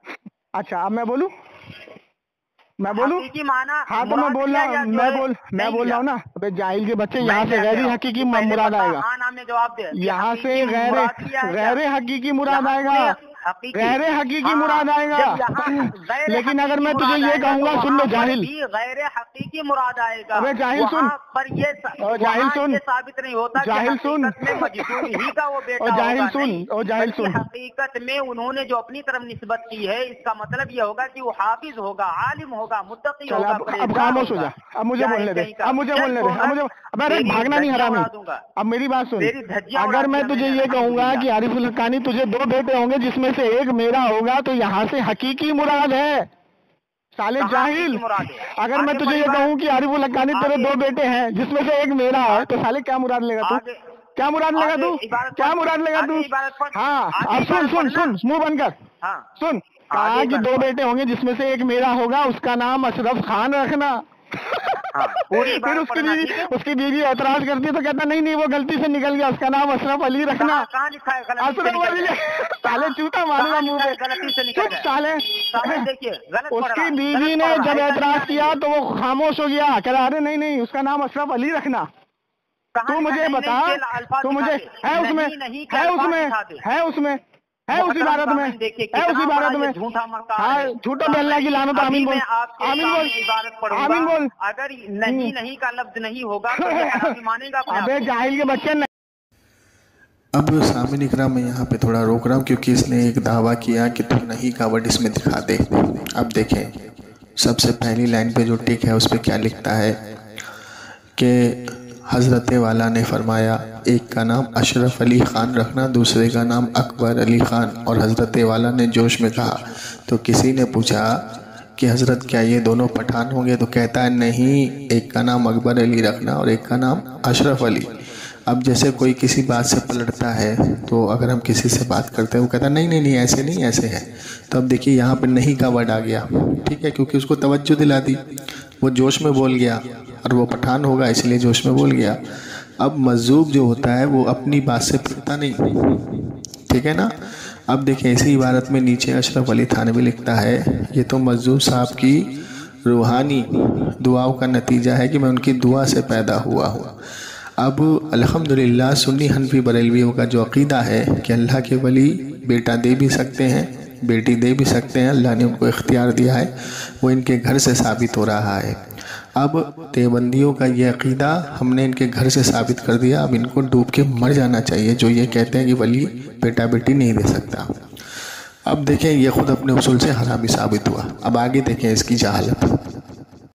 अच्छा अब मैं बोलूं, मैं बोलूं? हकीकी माना, हाँ तो मैं बोल रहा हूँ, मैं बोल रहा हूँ ना। अबे जाहिल के बच्चे, यहाँ से गैर हकीकी मुराद आएगा, जवाब दे। यहाँ से गैर हकीकी मुराद आएगा, गैर हकीकी मुराद आएगा। लेकिन अगर मैं तुझे ये कहूँगा, सुन लो जाहिल, गैर हकीकी मुराद आएगा। अबे जाहिल सुन, पर ये जाहिल सुन, साबित नहीं होता। जाहिल सुन, ही का वो बेटा, और जाहिल सुन, और जाहिल सुन, हकीकत में उन्होंने जो अपनी तरफ निस्बत की है, इसका मतलब ये होगा कि वो हाफिज होगा, आलिम होगा, मुत्तकी होगा। अब खामोश हो जा, अब मुझे बोलने दे, अब मुझे बोलने दे, अब मुझे, अरे भागना नहीं हरामी। अब मेरी बात सुन, अगर मैं तुझे ये कहूँगा कि आरिफुल हक्कानी तुझे दो बेटे होंगे जिसमें से एक मेरा होगा, तो यहाँ से हकीकी मुराद है। साले जाहिल, अगर मैं तुझे ये कहूँ कि आरिफुल हक्कानी तेरे दो बेटे हैं जिसमें से एक मेरा है, तो साले क्या मुराद लेगा तू? क्या मुराद लेगा तू? क्या मुराद लेगा तू? हाँ अब सुन सुन सुन, मुंह बंद कर, सुन। कहा कि दो बेटे होंगे जिसमें से एक मेरा होगा, उसका नाम अशरफ खान रखना। फिर उसकी बीवी एतराज करती है तो कहता नहीं नहीं वो गलती से निकल गया, उसका नाम अशरफ अली रखना। अशरफ अली, साले चूता मारूंगा मुंह पे, चुप साले। उसकी बीवी ने जब एतराज किया तो वो खामोश हो गया, कह रहा अरे नहीं नहीं उसका नाम अशरफ अली रखना। तू मुझे बता, तू मुझे है उसमें, है उसमें, है उसमें, है उसी इबारत में, है उसी इबारत में। हाँ झूठा बेलना की लानत। आमीन बोल, आमीन बोल, आमीन बोल। अगर नहीं नहीं का लफ्ज नहीं होगा तो मानेगा? अबे जाहिल के बच्चे। अब सामने इकराम मैं यहाँ पे थोड़ा रोक रहा हूँ क्योंकि इसने एक दावा किया कि तू नहीं का वर्ड इसमें दिखा दे। अब देखें सबसे पहली लाइन पे जो टिक है उस पर क्या लिखता है कि हज़रत वाला ने फरमाया एक का नाम अशरफ अली ख़ान रखना, दूसरे का नाम अकबर अली ख़ान। और हज़रत वाला ने जोश में कहा तो किसी ने पूछा कि हज़रत क्या ये दोनों पठान होंगे? तो कहता है नहीं, एक का नाम अकबर अली रखना और एक का नाम अशरफ अली। अब जैसे कोई किसी बात से पलटता है तो अगर हम किसी से बात करते हैं वो कहता है नहीं नहीं नहीं ऐसे नहीं ऐसे है। तो अब देखिए यहाँ पे नहीं का वर्ड आ गया, ठीक है, क्योंकि उसको तवज्जो दिला दी, वो जोश में बोल गया और वो पठान होगा इसलिए जोश में बोल गया। اب مجذوب جو ہوتا ہے وہ اپنی بات سے پھرتا نہیں، ٹھیک ہے نا۔ اب دیکھیں اسی عبارت میں نیچے اشرف علی تھانوی لکھتا ہے یہ تو مجذوب صاحب کی روحانی دعاؤں کا نتیجہ ہے کہ میں ان کی دعا سے پیدا ہوا ہوں۔ اب الحمدللہ سنی حنفی بریلویوں کا جو عقیدہ ہے کہ اللہ کے ولی بیٹا دے بھی سکتے ہیں بیٹی دے بھی سکتے ہیں، اللہ نے ان کو اختیار دیا ہے، وہ ان کے گھر سے ثابت ہو رہا ہے۔ اب دیوبندیوں کا یہ عقیدہ ہم نے ان کے گھر سے ثابت کر دیا، اب ان کو ڈوب کے مر جانا چاہیے جو یہ کہتے ہیں کہ ولی بیٹا بیٹی نہیں دے سکتا۔ اب دیکھیں یہ خود اپنے اصول سے حرامی ثابت ہوا۔ اب آگے دیکھیں اس کی جہالت۔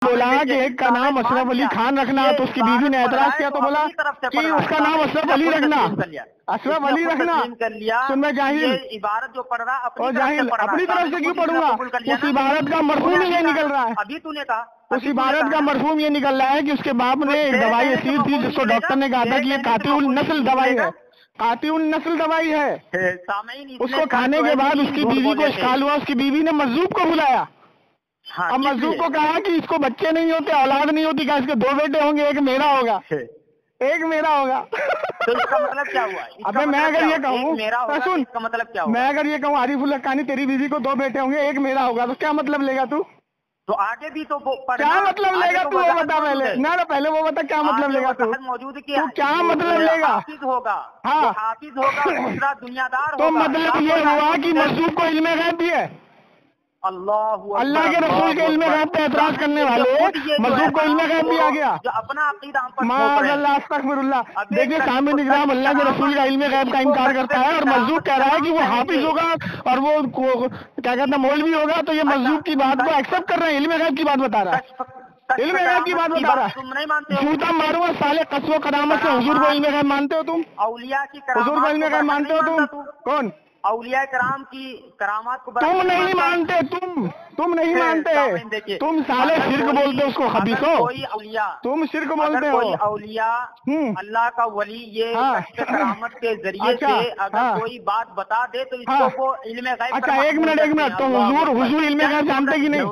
بولا کہ ایک کا نام اشرف علی خان رکھنا، تو اس کی بیوی نے اعتراض کیا تو بولا کہ اس کا نام اشرف علی رکھنا، اشرف علی رکھنا۔ تو میں جاہل عبارت جو پڑھ رہا اور جاہل اپنی طرف سے کیوں پڑھوں گا؟ اس عبارت کا مفہوم یہ نکل رہا ہے، ابھی تو نے کہا اس عبارت کا مفہوم یہ نکل رہا ہے کہ اس کے باپ نے ایک دوائی ایسی تھی جس کو ڈاکٹر نے کہا تھا کہ یہ قاطع النسل دوائی ہے، قاطع النسل دوائی ہے۔ اس کو کھانے کے بعد اس کی بیوی کو اشکال ہوا، اس کی بیوی نے مجذوب کو بلایا، اب مجذوب کو کہا کہ اس کو بچے نہیں ہوتے، اولاد نہیں ہوتی، کہ اس کے 2 بیٹے ہوں گے، ایک میرا ہوگا، ایک میرا ہوگا۔ تو اس کا مطلب کیا ہوا؟ ابے میں اگر یہ کہوں سن، اس کا مطلب کیا ہوا؟ میں اگر یہ کہوں عارف اللہ حقانی تیری بیوی کو 2 بیٹے ہوں گے، ایک میرا ہوگا، تو کیا مطلب لے گا تو؟ تو آگے بھی تو کیا مطلب لے گا تو وہ بتا پہلے، نہ پہلے وہ بتا کیا مطلب لے گا تو کیا مطلب لے گا؟ حافظ ہوگا، ہاں حافظ ہوگا، دوسرا دنیا دار تو مطلب یہ ہوا کہ مجذوب کو علم غیب بھی ہے۔ اللہ کے رسول کے علم غیب پہ اعتراض کرنے والے مجذوب کو علم غیب بھی آ گیا۔ اپنا عقیدہ معاذ اللہ استغفر اللہ۔ دیکھیے سامعین اکرام، اللہ کے رسول کا علم غیب کا انکار کرتا ہے اور مجذوب کہہ رہا ہے کہ وہ حافظ ہوگا اور وہ کیا کہتا ہے مولوی ہوگا، تو یہ مجذوب کی بات کو ایکسپٹ کر رہے ہیں، علم غیب کی بات بتا رہا ہے، علم غیب کی بات بتا رہا ہے۔ جھوٹا مارو گا سالے قسم و قدامت سے، حضور کو علم غیب مانتے ہو تم؟ اولیاء کی حضور کو علم غیب مانتے ہو تم؟ کون؟ اولیاء کرام کی کرامات کو تم نہیں مانتے، تم نہیں مانتے، تم سالے شرک بولتے اس کو خبیثو، تم شرک بولتے ہو۔ کوئی اولیاء اللہ کا ولی یہ کرامت کے ذریعے سے اگر کوئی بات بتا دے تو اس کو علم غیب۔ اچھا ایک منٹ، تو حضور علم غیب جانتے کہ نہیں؟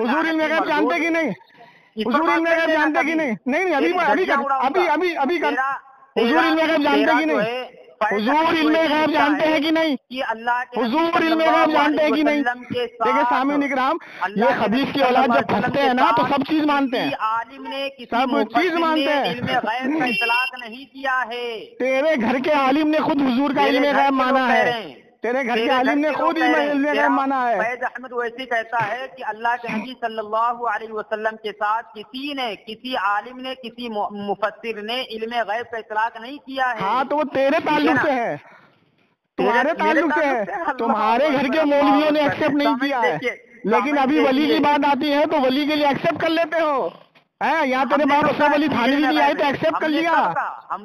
حضور علم غیب جانتے کہ نہیں؟ حضور علم غیب جانتے کہ نہیں؟ نہیں ابھی کر حضور علم غیب جانتے کہ نہیں؟ حضور علم غیب جانتے ہیں کہ نہیں؟ حضور علم غیب جانتے ہیں کہ نہیں؟ دیکھیں سامعین اکرام، یہ خبیث کی اولاد جب پھنستے ہیں نا تو سب چیز مانتے ہیں، عالم نے سب چیز مانتے ہیں۔ علم غیب کا اطلاق نہیں کیا ہے، تیرے گھر کے عالم نے خود حضور کا علم غیب مانا ہے، تیرے گھر کے عالم نے خود علم غیب مانا ہے۔ فیض احمد ویسی کہتا ہے کہ اللہ کے نبی صلی اللہ علیہ وسلم کے ساتھ کسی عالم نے کسی مفسر نے علم غیب کا اطلاق نہیں کیا ہے۔ ہاں تو وہ تیرے تعلق سے ہے، تمہارے تعلق سے ہے، تمہارے گھر کے مولویوں نے ایکسپٹ نہیں کیا ہے، لیکن ابھی ولی کی بات آتی ہے تو ولی کے لیے ایکسپٹ کر لیتے ہو۔ یہاں تیرے باپ اشرف علی تھانوی نہیں آئے تو ایکسپٹ کر لیا،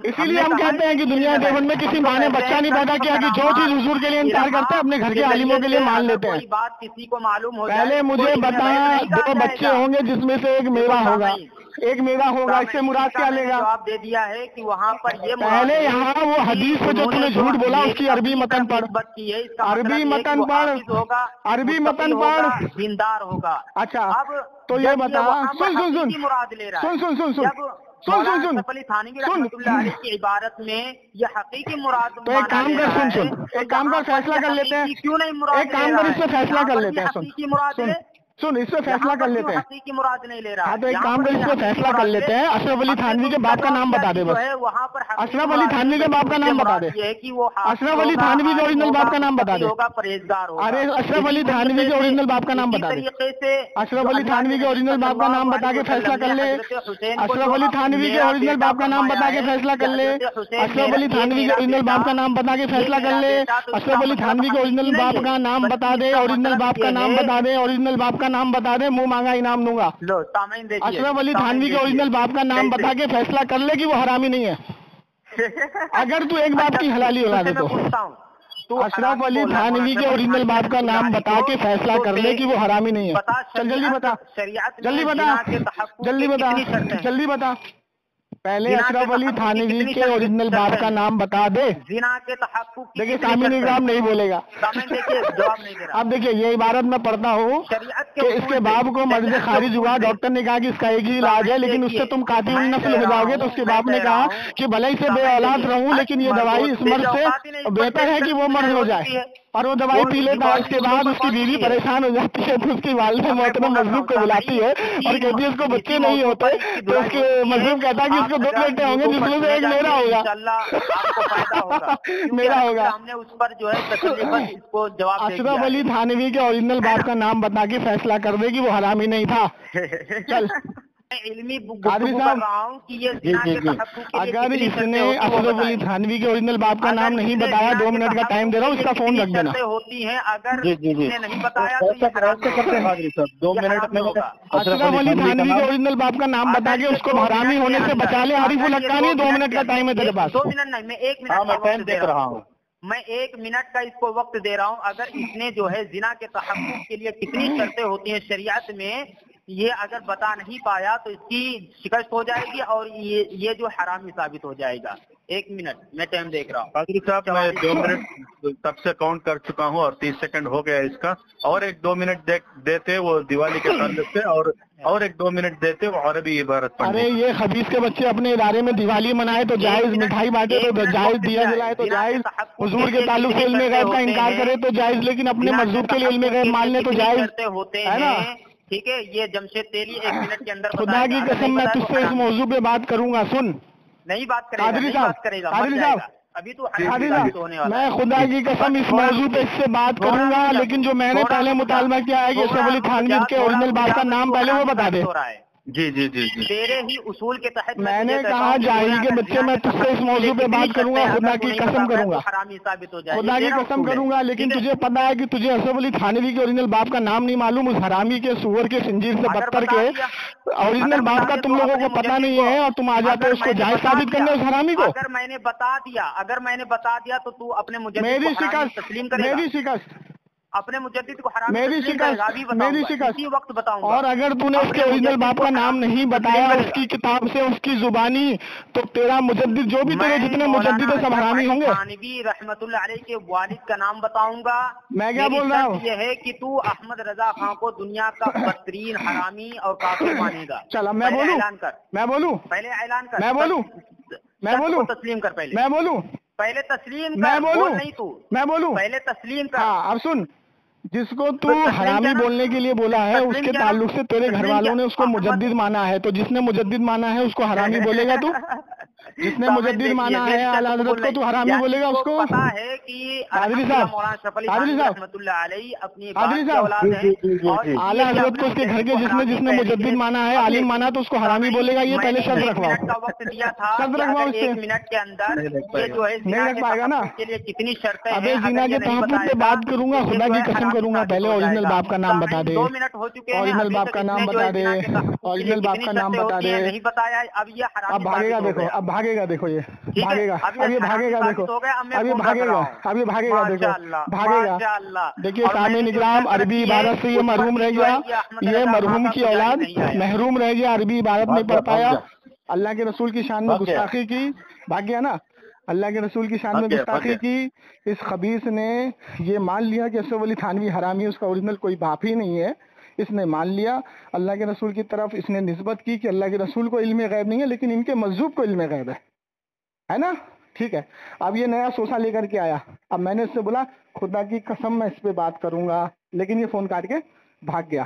اسی لیے ہم کہتے ہیں کہ دنیا دیوبند میں کسی ماں نے بچہ نہیں پیدا کیا کہ جو چیز حضور کے لیے انکار کرتا ہے اپنے گھر کے عالموں کے لیے مان لیتے ہیں۔ بات کسی کو معلوم ہو پہلے مجھے بتا 2 بچے ہوں گے جس میں سے ایک میرا ہوگا، ایک میرا ہوگا، اس سے مراد کیا لے گا؟ جواب دے دیا ہے کہ وہاں پر یہ پہلے یہاں وہ حدیث پہ جو تم نے جھوٹ بولا اس کی عربی متن پڑھ، عربی متن پڑھ، عربی متن پڑھ، دیندار ہوگا۔ اچھا تو یہ بتا، سن مراد لے رہا ہے کی عبارت میں یہ حقیقی مراد، تو ایک کام کر، ایک کام کر فیصلہ کر لیتے ہیں، کیوں نہیں مراد؟ ایک کام کر اس سے فیصلہ کر لیتے ہیں، حقیقی مراد سن اس سے فیصلہ کر لیتے ہیں، حقیقی مراد نہیں لے رہا۔ ہاں تو ایک کام کر اس سے فیصلہ کر لیتے ہیں، اشرف علی تھانوی کے باپ کا نام بتا دے بس، اشرف علی تھانوی کے باپ کا نام بتا دے، اشرف علی تھانوی کے اوریجنل باپ کا نام بتا دے، ارے اشرف علی تھانوی کے اوریجنل باپ کا نام بتا دے، اشرف علی تھانوی کے اوریجنل باپ کا نام بتا کے فیصلہ کر لے، اشرف علی تھانوی کے اوریجنل باپ کا نام بتا کے فیصلہ کر لے، اشرف علی تھانوی کے اوریجنل باپ کا نام بتا کے فیصلہ کر لے، اشرف علی تھانوی کے اوریجنل باپ کا نام بتا دے، اوریجنل باپ کا نام بتا دے، اوریجنل باپ کا نام بتا دے، منہ مانگا انعام دوں گا۔ اشرف علی تھانوی کے اوریجنل باپ کا نام بتا کے فیصلہ کر لے کہ وہ حرامی نہیں ہے، اگر تو ایک باپ کی حلالی اولاد ہے تو اشرف علی تھانوی کے اوریجنل باپ کا نام بتا کے فیصلہ کر لے کہ وہ حرامی نہیں ہے۔ چل جلدی بتا، جلدی بتا، جلدی بتا، جلدی بتا، پہلے زنا اشرف کے علی تحقق کی تھانوی کتنی کے اوریجنل باپ شرطیں کا ہیں؟ نام بتا دے. زنا کے تحقق کی دیکھیے کتنی سامعین شرطیں اکرام ہیں؟ نہیں بولے گا. سامعین دیکھیے جواب نہیں دے رہا. اب دیکھیے یہ عبارت میں پڑھتا ہوں شریعت کے کہ اس اصول کے سے، باپ کو مرض شریعت کے خارج اصول ہوا، سے. ڈاکٹر نے کہا کہ اس کا ایک ہی علاج ہے، سامعین لیکن اس سے دیکھیے، تم قاتل میں النسل کہہ ہو رہا جاؤ گے. تو ہوں، اس کے میں باپ نے کہہ کہا رہا ہوں، کہ بھلے ہی سے بے سامعین اولاد دیکھیے، رہوں لیکن یہ دوائی اس مرض سے اوقات ہی نہیں، اس پر بہتر ہے کہ وہ 23 مرض منٹ ہو ہو جائے. چکی ہے. اور وہ دوائی پی لیتا ہے. اس کے بعد اس کی بات بیوی چکی ہے. پریشان ہو جاتی ہے تو اس کی والدہ اب میں محترم بول رہا مظلوم ہوں، کو بلاتی ہے سامعین، اور کہتی ہے اس کو بچے اسی نہیں موضوع ہوتے. پر اس کی تو دھلائی اس ہو کے چکی ہے. مظلوم کہتا ہے کہ اس آپ کو 2 حضرات بیٹے ہوں گے یوٹیوب جس پر میں سے سنے ایک جائیے، میرا ہوگا. انشاءاللہ آپ کو فائدہ ہوگا، کیونکہ میرا الحمدللہ ہوگا. ہم نے اس پر جو ہے تسلی بخش اس کو جواب دے اشرف دیا علی ہے. تھانوی کے اوریجنل ہے باپ نا؟ کا نام بتا کے فیصلہ کر دے کہ وہ حرامی نہیں تھا. چل میں علمی قادری گفتگو صاحب، کر رہا ہوں کہ یہ زنا کے تحقق کے لیے اگر کتنی اس شرطیں نے ہوتی ہیں وہ اشرف علی بتائیں. تھانوی کے اوریجنل باپ کا نام اگر نہیں اس نے بتایا، زنا 2 کے منٹ کا ٹائم تحقق دے رہا کے ہوں، اس لیے کا فون کتنی رکھ دینا. شرطیں ہوتی ہیں، اگر جی جی اس جی نے نہیں بتایا تو یہ ایسا حرامی کرتے ہیں ہوگا. قادری صاحب، 2 یہ منٹ حرامی میں ہوگا. اشرف علی تھانوی کے اوریجنل باپ کا نام بتا اگر کے یہ اس کو 2 حرامی منٹ کے ہونے سے اندر، بچا لے. عارف اگر یہ الحقانی 2 منٹ کے کا اندر، ٹائم ہے تیرے پاس. 2 منٹ نہیں، میں 1 منٹ ہاں کا میں ٹائم وقت دے دیکھ رہا رہا ہوں. ہوں. میں 1 منٹ کا اس کو وقت دے رہا ہوں. اگر اس نے جو ہے زنا کے تحقق کے لیے کتنی شرطیں ہوتی ہیں شریعت میں، یہ اگر بتا نہیں پایا تو اس کی شکست ہو جائے گی اور یہ جو حرامی ثابت ہو جائے گا. 1 منٹ میں ٹائم دیکھ رہا ہوں. قادری صاحب میں 2 منٹ تب سے کاؤنٹ کر چکا ہوں اور 30 سیکنڈ ہو گیا اس کا. اور ایک 2 منٹ دیتے وہ دیوالی کے تعلق سے، اور ایک 2 منٹ دیتے وہ عربی عبارت پڑھنے ارے کی. یہ خبیث کے بچے اپنے ادارے میں دیوالی منائے تو جائز، مٹھائی بانٹے تو جائز، دیا جلائے تو جائز، حضور کے تعلق سے علم غیب کا انکار کرے تو جائز، لیکن اپنے مذہب کے لیے علم غیب مان لے تو جائز ہوتے ہے نا. ہیں. ٹھیک ہے، یہ جمشید تیلی 1 منٹ کے اندر خدا بتائے کی گا. اگر قسم نہیں میں بتایا تجھ تو سے اس حرامی. موضوع پہ بات کروں گا. سن نہیں بات کرے گا، قادری نہیں صاحب، بات کرے گا، مر قادری جائے صاحب، گا. ابھی تو حرامی قادری ثابت ہونے صاحب، والا میں ہے. خدا کی قسم اس موضوع پہ اس سے بات کروں گا، لیکن جو میں نے پہلے مطالبہ کیا ہے کہ اشرف علی تھانوی کے اوریجنل باپ کا نام پہلے وہ بتا دے. جی جی جی جی. تیرے ہی اصول کے تحت میں نے کہا جاہل کے بچے، میں تجھ سے اس موضوع پہ بات کروں گا، خدا کی قسم کروں گا، حرامی ثابت ہو جائے. خدا کی قسم کروں گا. لیکن تجھے پتا ہے کہ تجھے اشرف علی تھانوی کے اوریجنل باپ کا نام نہیں معلوم. اس حرامی کے سور کے خنزیر سے بدتر کے اوریجنل باپ کا تم لوگوں کو پتا نہیں ہے اور تم آ جاتے ہو اس کو جائز ثابت کرنے اس حرامی کو. اگر میں نے بتا دیا تو تو اپنے مجدد میری کو حرامی تسلیم کرے گا. میری شکست، اپنے مجدد کو حرامی میری تسلیم کرے گا. ابھی شکست، بتاؤں میری گا، شکست. اسی وقت بتاؤں گا. اور اگر تو نے اس کے اوریجنل باپ کا نام نہیں بتایا اس کی کتاب سے، اس کی زبانی، تو تیرا مجدد جو بھی تیرے جتنے مجدد ہیں سب حرامی ہوں گے. تھانوی رحمت اللہ علیہ کے والد کا نام بتاؤں گا. میں کیا بول رہا ہوں؟ یہ ہے کہ تو احمد رضا خان کو دنیا کا بدترین حرامی اور کافر مانے گا. چل میں بولوں، اعلان کر، میں بولوں، پہلے اعلان کر، میں بولوں، میں بولوں، تسلیم کر. پہلے میں بولوں، پہلے تسلیم میں کر. بولوں، بول نہیں تو میں بولوں. پہلے تسلیم کر. ہاں اب سن، جس کو تو تسلیم حرامی کیا نا؟ بولنے کے لیے بولا ہے اس کے تعلق سے تیرے گھر والوں نے اس کو مجدد مانا ہے، تو جس نے مجدد مانا ہے اس کو حرامی بولے گا تو؟ جس نے مجدد مانا ہے اعلی حضرت کو تو حرامی بولے گا اس کو؟ پتا ہے کہ قادری صاحب، مولانا اشرف علی قادری صاحب، رحمۃ اللہ علیہ اپنی قادری بات صاحب، اولاد ہے. اعلی حضرت کو اس کے گھر کے جس نے مجدد مانا ہے، عالم مانا تو اس کو حرامی بولے گا. یہ پہلے شرط رکھواؤ، 1 منٹ کا وقت دیا تھا. شرط رکھواؤ اس سے. 1 منٹ کے اندر یہ جو ہے نہیں رکھ پائے گا نا. کے لیے کتنی شرطیں ابے ہیں، زنا کے تحفظ پہ بات کروں گا، خدا کی قسم کروں گا. پہلے اوریجنل باپ کا نام بتا دے. 2 منٹ ہو چکے ہیں. اوریجنل باپ کا نام بتا دے. اوریجنل باپ کا نام بتا دے. نہیں بتایا. اب یہ حرامی اب بھاگے گا، دیکھو اب بھاگے گا، دیکھو یہ بھاگے گا، اب یہ بھاگے گا، دیکھو اب یہ بھاگے گا، اب یہ بھاگے گا، دیکھو بھاگے گا. دیکھیے سامعین اکرام، عربی عبارت سے یہ محروم رہ گیا. یہ مرحوم کی اولاد محروم رہ گیا، عربی عبارت نہیں پڑھ پایا. اللہ کے رسول کی شان میں گستاخی کی. بھاگ گیا نا. اللہ کے رسول کی شان میں گستاخی کی. اس خبیث نے یہ مان لیا کہ اشرف علی تھانوی حرامی، اس کا اوریجنل کوئی باپ ہی نہیں ہے. اس نے مان لیا. اللہ کے رسول کی طرف اس نے نسبت کی کہ اللہ کے رسول کو علم غیب نہیں ہے، لیکن ان کے مذہب کو علم غیب ہے نا. ٹھیک ہے. اب یہ نیا سوسا لے کر کے آیا. اب میں نے اس سے بولا خدا کی قسم میں اس پہ بات کروں گا، لیکن یہ فون کاٹ کے بھاگ گیا.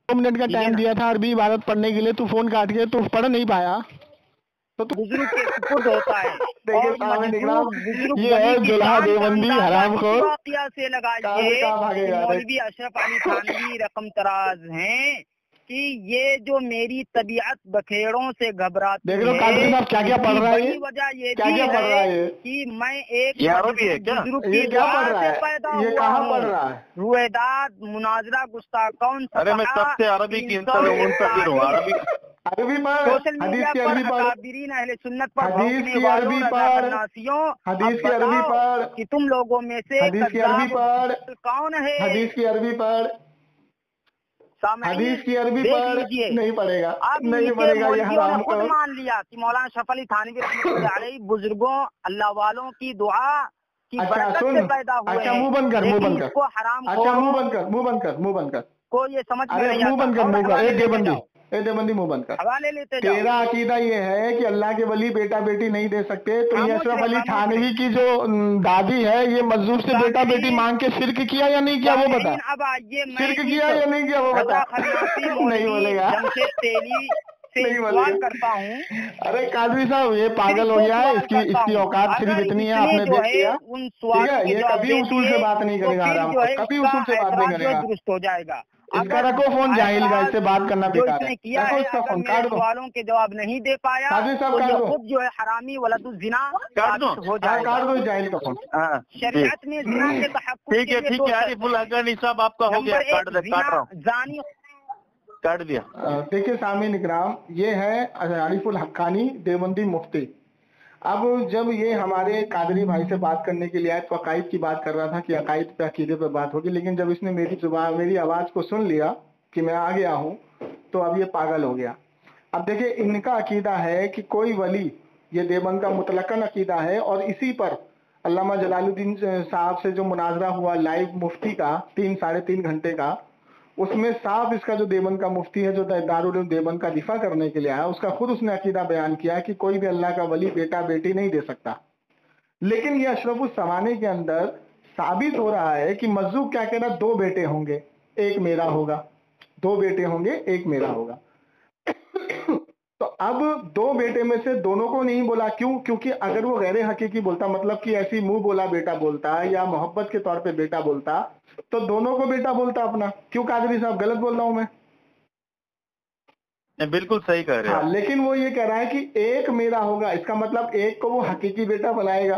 2 मिनट का टाइम दिया था अरबी इबारत पढ़ने के लिए, तू फोन काट के तू पढ़ नहीं पाया तो बुजुर्ग के सुपुर्द होता है। देखिए सामने निकला, ये है दुल्हा देवबंदी हरामखोर। वाक़िया से लगाइए मौलवी अशरफ अली थानवी रकम तराज हैं कि ये जो मेरी तबीयत बखेड़ों से घबराती देख लो कादरी साहब क्या क्या पढ़ रहा है, वजह ये क्या क्या पढ़ रहा है कि मैं एक बुजुर्ग ये क्या पढ़ रहा है, ये कहाँ पढ़ रहा है? रुएदाद मुनाजरा गुस्ताखौन। अरे मैं सबसे अरबी की मुंतज़िर हूँ। अरबी पढ़, सोशल हदीस मीडिया की पर अरबी पढ़, अकाबिरीन अहले सुन्नत पर हदीस की अरबी पढ़, हदीस की अरबी पढ़, कि तुम लोगों में से हदीस की अरबी पढ़, कौन है? हदीस की अरबी पढ़, हदीस की अरबी पढ़। नहीं पढ़ेगा, नहीं पढ़ेगा, ये हराम खुद मान लिया कि मौलाना अशरफ अली थानवी रहमतुल्लाह अलैह बुजुर्गों अल्लाह वालों की दुआ की बरकत से पैदा हुए। अच्छा मुंह बंद कर, मुंह बंद कर, इसको हराम अच्छा मुंह बंद कर, मुंह बंद कर, मुंह बंद कर, को ये समझ में अरे नहीं मुंह बंद कर, मुंह कर, ए देवबंदी मुंह बंद कर। हवाले लेते जाओ। तेरा अकीदा ये है कि अल्लाह के वली बेटा बेटी नहीं दे सकते, तो ये अशरफ अली खामोश थानवी की जो दादी है ये मजदूर से बेटा बेटी मांग के शिरक किया या नहीं किया वो बता, अब आइए शिरक किया या नहीं किया वो बता। नहीं बोलेगा, नहीं बोलेगा। करता हूँ। अरे कादरी साहब ये पागल हो गया है, इसकी औकात सिर्फ इतनी है, आपने देख लिया, ठीक है? ये कभी उसूल से बात नहीं करेगा, आराम कभी उसूल से बात नहीं करेगा, दुरुस्त हो जाएगा। इसका रखो फोन, जाहिल का, इससे बात करना बेकार है, किया रखो है, इसका फोन, अगर काट मेरे दो, सवालों के जवाब नहीं दे पाया कादरी साहब तो काट ये दो, खुद जो है हरामी वलदुज़्ज़िना काट दो, हो जाएगा। काट दो जाहिल का फोन। शरीयत में ज़िना के तहफ़्फ़ुज़ ठीक है, ठीक है, आरिफुल हक्कानी साहब आपका हो गया, काट रहा हूँ, जानी काट दिया। देखिए सामीन इकराम, ये है आरिफुल हक्कानी देवबंदी मुफ्ती। अब जब ये हमारे कादरी भाई से बात करने के लिए आए तो अकायद की बात कर रहा था कि अकायद पे अकीदे पे बात होगी, लेकिन जब इसने मेरी आवाज को सुन लिया कि मैं आ गया हूँ तो अब ये पागल हो गया। अब देखिए इनका अकीदा है कि कोई वली, ये देवबंद का मुतलकन अकीदा है, और इसी पर अल्लामा जलालुद्दीन साहब से जो मुनाजरा हुआ लाइव मुफ्ती का 3-3.5 घंटे का, उसमें साफ इसका जो देवबंद का मुफ्ती है जो दारुल उलूम देवबंद का दिफा करने के लिए आया, उसका खुद उसने अकीदा बयान किया कि कोई भी अल्लाह का वली बेटा बेटी नहीं दे सकता। लेकिन ये अशरफुस सवाने के अंदर साबित हो रहा है कि मज़्ज़ूब क्या कह रहा, 2 बेटे होंगे एक मेरा होगा, 2 बेटे होंगे एक मेरा होगा। तो अब 2 बेटे में से दोनों को नहीं बोला, क्यों? क्योंकि अगर वो गैर हकीकी बोलता, मतलब कि ऐसी मुंह बोला बेटा बोलता या मोहब्बत के तौर पे बेटा बोलता, तो दोनों को बेटा बोलता अपना। क्यों कादरी साहब, गलत बोल रहा हूं मैं? बिल्कुल सही कह रहे हैं। हाँ, लेकिन वो ये कह रहा है कि एक मेरा होगा, इसका मतलब एक को वो हकीकी बेटा बनाएगा।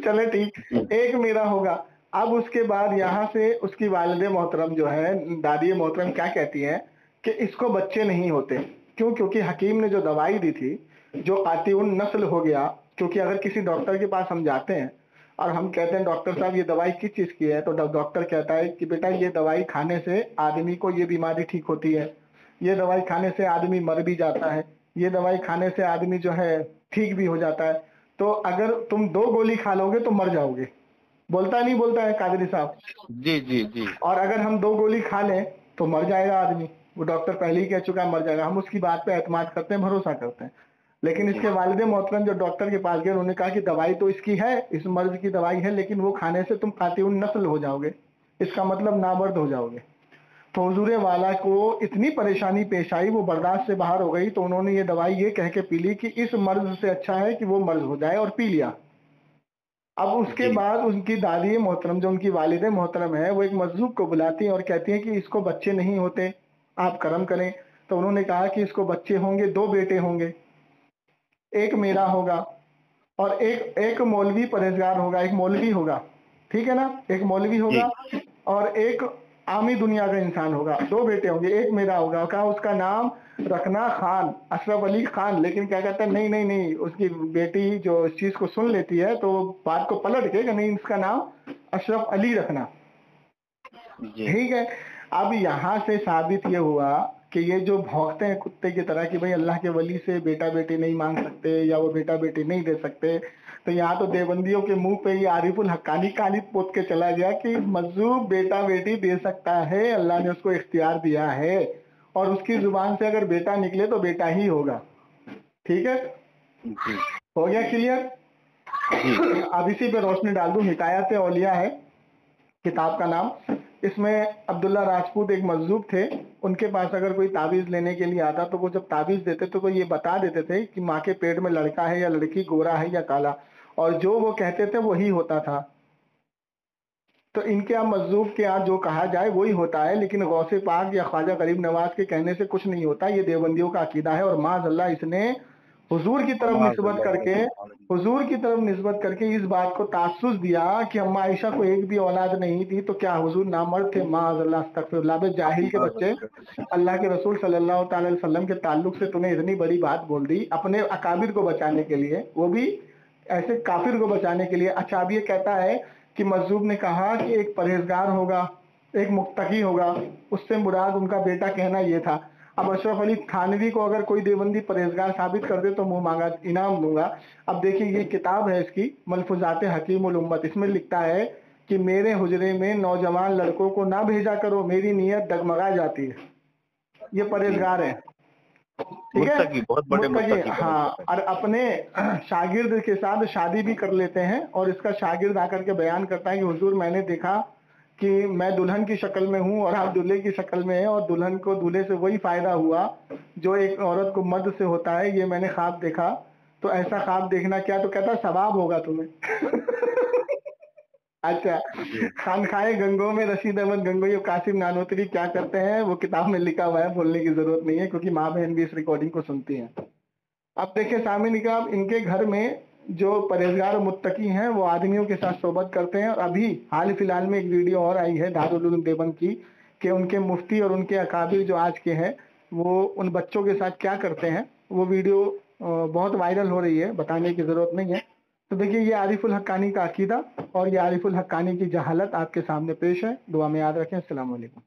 चले ठीक, एक मेरा होगा। अब उसके बाद यहाँ से उसकी वालिदे मोहतरम जो है, दादी मोहतरम क्या कहती हैं कि इसको बच्चे नहीं होते। क्यों? क्योंकि हकीम ने जो दवाई दी थी, जो कातिउन नस्ल हो गया। क्योंकि अगर किसी डॉक्टर के पास हम जाते हैं और हम कहते हैं डॉक्टर साहब ये दवाई किस चीज की है, तो डॉक्टर कहता है कि बेटा ये दवाई खाने से आदमी को ये बीमारी ठीक होती है, ये दवाई खाने से आदमी मर भी जाता है, ये दवाई खाने से आदमी जो है ठीक भी हो जाता है। तो अगर तुम 2 गोली खा लोगे तो मर जाओगे। बोलता नहीं बोलता है कादरी साहब? जी जी जी। और अगर हम 2 गोली खा लें तो मर जाएगा आदमी, वो डॉक्टर पहले ही कह चुका है मर जाएगा। हम उसकी बात पे एतमाद करते हैं, भरोसा करते हैं। लेकिन इसके वालिदे मोहतरम जो डॉक्टर के पास गए, उन्होंने कहा कि दवाई तो इसकी है, इस मर्ज की दवाई है, लेकिन वो खाने से तुम कातिउन नस्ल हो जाओगे, इसका मतलब नामर्द हो जाओगे। तो हुजूर वाला को इतनी परेशानी पेश आई, वो बर्दाश्त से बाहर हो गई, तो उन्होंने ये दवाई ये कह के पी ली कि इस मर्ज से अच्छा है कि वो मर्ज हो जाए, और पी लिया। अब उसके बाद उनकी दादी मोहतरम जो उनकी वालिदे मोहतरम है, वो एक मजलूम को बुलाती हैं और कहती हैं कि इसको बच्चे नहीं होते, आप करम करें। तो उन्होंने कहा कि इसको बच्चे होंगे, 2 बेटे होंगे, एक मेरा होगा और एक मौलवी परहेजगार होगा, एक मौलवी होगा, ठीक है ना, एक मौलवी होगा और एक आमी दुनिया का इंसान होगा। 2 बेटे होंगे, एक मेरा होगा। कहा उसका नाम रखना खान, अशरफ अली खान। लेकिन क्या कहता है, नहीं नहीं नहीं, उसकी बेटी जो इस चीज को सुन लेती है तो बात को पलट के नहीं, इसका नाम अशरफ अली रखना, ठीक है। अब यहाँ से साबित ये हुआ कि ये जो भौंकते हैं कुत्ते की तरह कि भाई अल्लाह के वली से बेटा बेटी नहीं मांग सकते या वो बेटा बेटी नहीं दे सकते, तो यहाँ तो देवबंदियों के मुंह पे ये आरिफुल हक्कानी काली पोत के चला गया कि मजलूम बेटा बेटी दे सकता है, अल्लाह ने उसको इख्तियार दिया है, और उसकी जुबान से अगर बेटा निकले तो बेटा ही होगा। ठीक है, हो गया क्लियर? अब इसी पे रोशनी डाल दूं, हिकायत औलिया है किताब का नाम। اس میں عبداللہ راجپوت ایک مجذوب تھے، ان کے پاس اگر کوئی تعویذ لینے کے لیے آتا تو وہ جب تعویذ دیتے تو وہ یہ بتا دیتے تھے کہ ماں کے پیٹ میں لڑکا ہے یا لڑکی، گورا ہے یا کالا، اور جو وہ کہتے تھے وہی ہوتا تھا۔ تو ان کے مجذوب کے یہاں جو کہا جائے وہی ہوتا ہے، لیکن غوث پاک یا خواجہ غریب نواز کے کہنے سے کچھ نہیں ہوتا۔ یہ دیوبندیوں کا عقیدہ ہے، اور معاذ اللہ اس نے حضور کی طرف نسبت کر کے اس بات کو تاسس دیا کہ اما عائشہ کو ایک بھی اولاد نہیں تھی، تو کیا حضور نامرد تھے؟ معاذ اللہ، استغفر اللہ۔ بے جاہل کے بچے، اللہ کے رسول صلی اللہ تعالی علیہ وسلم کے تعلق سے تمہیں اتنی بڑی بات بول دی اپنے اکابر کو بچانے کے لیے، وہ بھی ایسے کافر کو بچانے کے لیے۔ اچھا، اب یہ کہتا ہے کہ مجذوب نے کہا کہ ایک پرہیزگار ہوگا، ایک متقی ہوگا، اس سے مراد ان کا بیٹا کہنا یہ تھا۔ اب اشرف علی تھانوی کو اگر کوئی دیوبندی پرہیزگار ثابت کر دے تو منہ مانگا انعام دوں گا۔ اب دیکھیں، یہ کتاب ہے اس کی ملفوظات حکیم الامت، اس میں لکھتا ہے کہ میرے حجرے میں نوجوان لڑکوں کو نہ بھیجا کرو، میری نیت ڈگمگا جاتی ہے۔ یہ پرہیزگار ہے، ٹھیک ہے، متقی، ہاں، اور اپنے شاگرد کے ساتھ شادی بھی کر لیتے ہیں، اور اس کا شاگرد آ کر کے بیان کرتا ہے کہ حضور میں نے دیکھا کہ میں دلہن کی شکل میں ہوں اور آپ دلہے کی شکل میں ہیں، اور دلہن کو دلہے سے وہی فائدہ ہوا جو ایک عورت کو مرد سے ہوتا ہے، یہ میں نے خواب دیکھا، تو ایسا خواب دیکھنا کیا؟ تو کہتا ثواب ہوگا تمہیں۔ اچھا، خانخائے گنگو میں رشید احمد گنگوئی اور قاسم نانوتری کیا کرتے ہیں وہ کتاب میں لکھا ہوا ہے، بولنے کی ضرورت نہیں ہے کیونکہ ماں بہن بھی اس ریکارڈنگ کو سنتی ہیں۔ اب دیکھیں سامعین اکرام، ان کے گھر میں جو پرہیزگار اور متقی ہیں وہ آدمیوں کے ساتھ صحبت کرتے ہیں، اور ابھی حال فی الحال میں ایک ویڈیو اور آئی ہے دارالعلوم دیوبند کی کہ ان کے مفتی اور ان کے اکابر جو آج کے ہیں وہ ان بچوں کے ساتھ کیا کرتے ہیں۔ وہ ویڈیو بہت وائرل ہو رہی ہے، بتانے کی ضرورت نہیں ہے۔ تو دیکھیے، یہ عارف الحقانی کا عقیدہ اور یہ عارف الحقانی کی جہالت آپ کے سامنے پیش ہے۔ دعا میں یاد رکھیں۔ السلام علیکم۔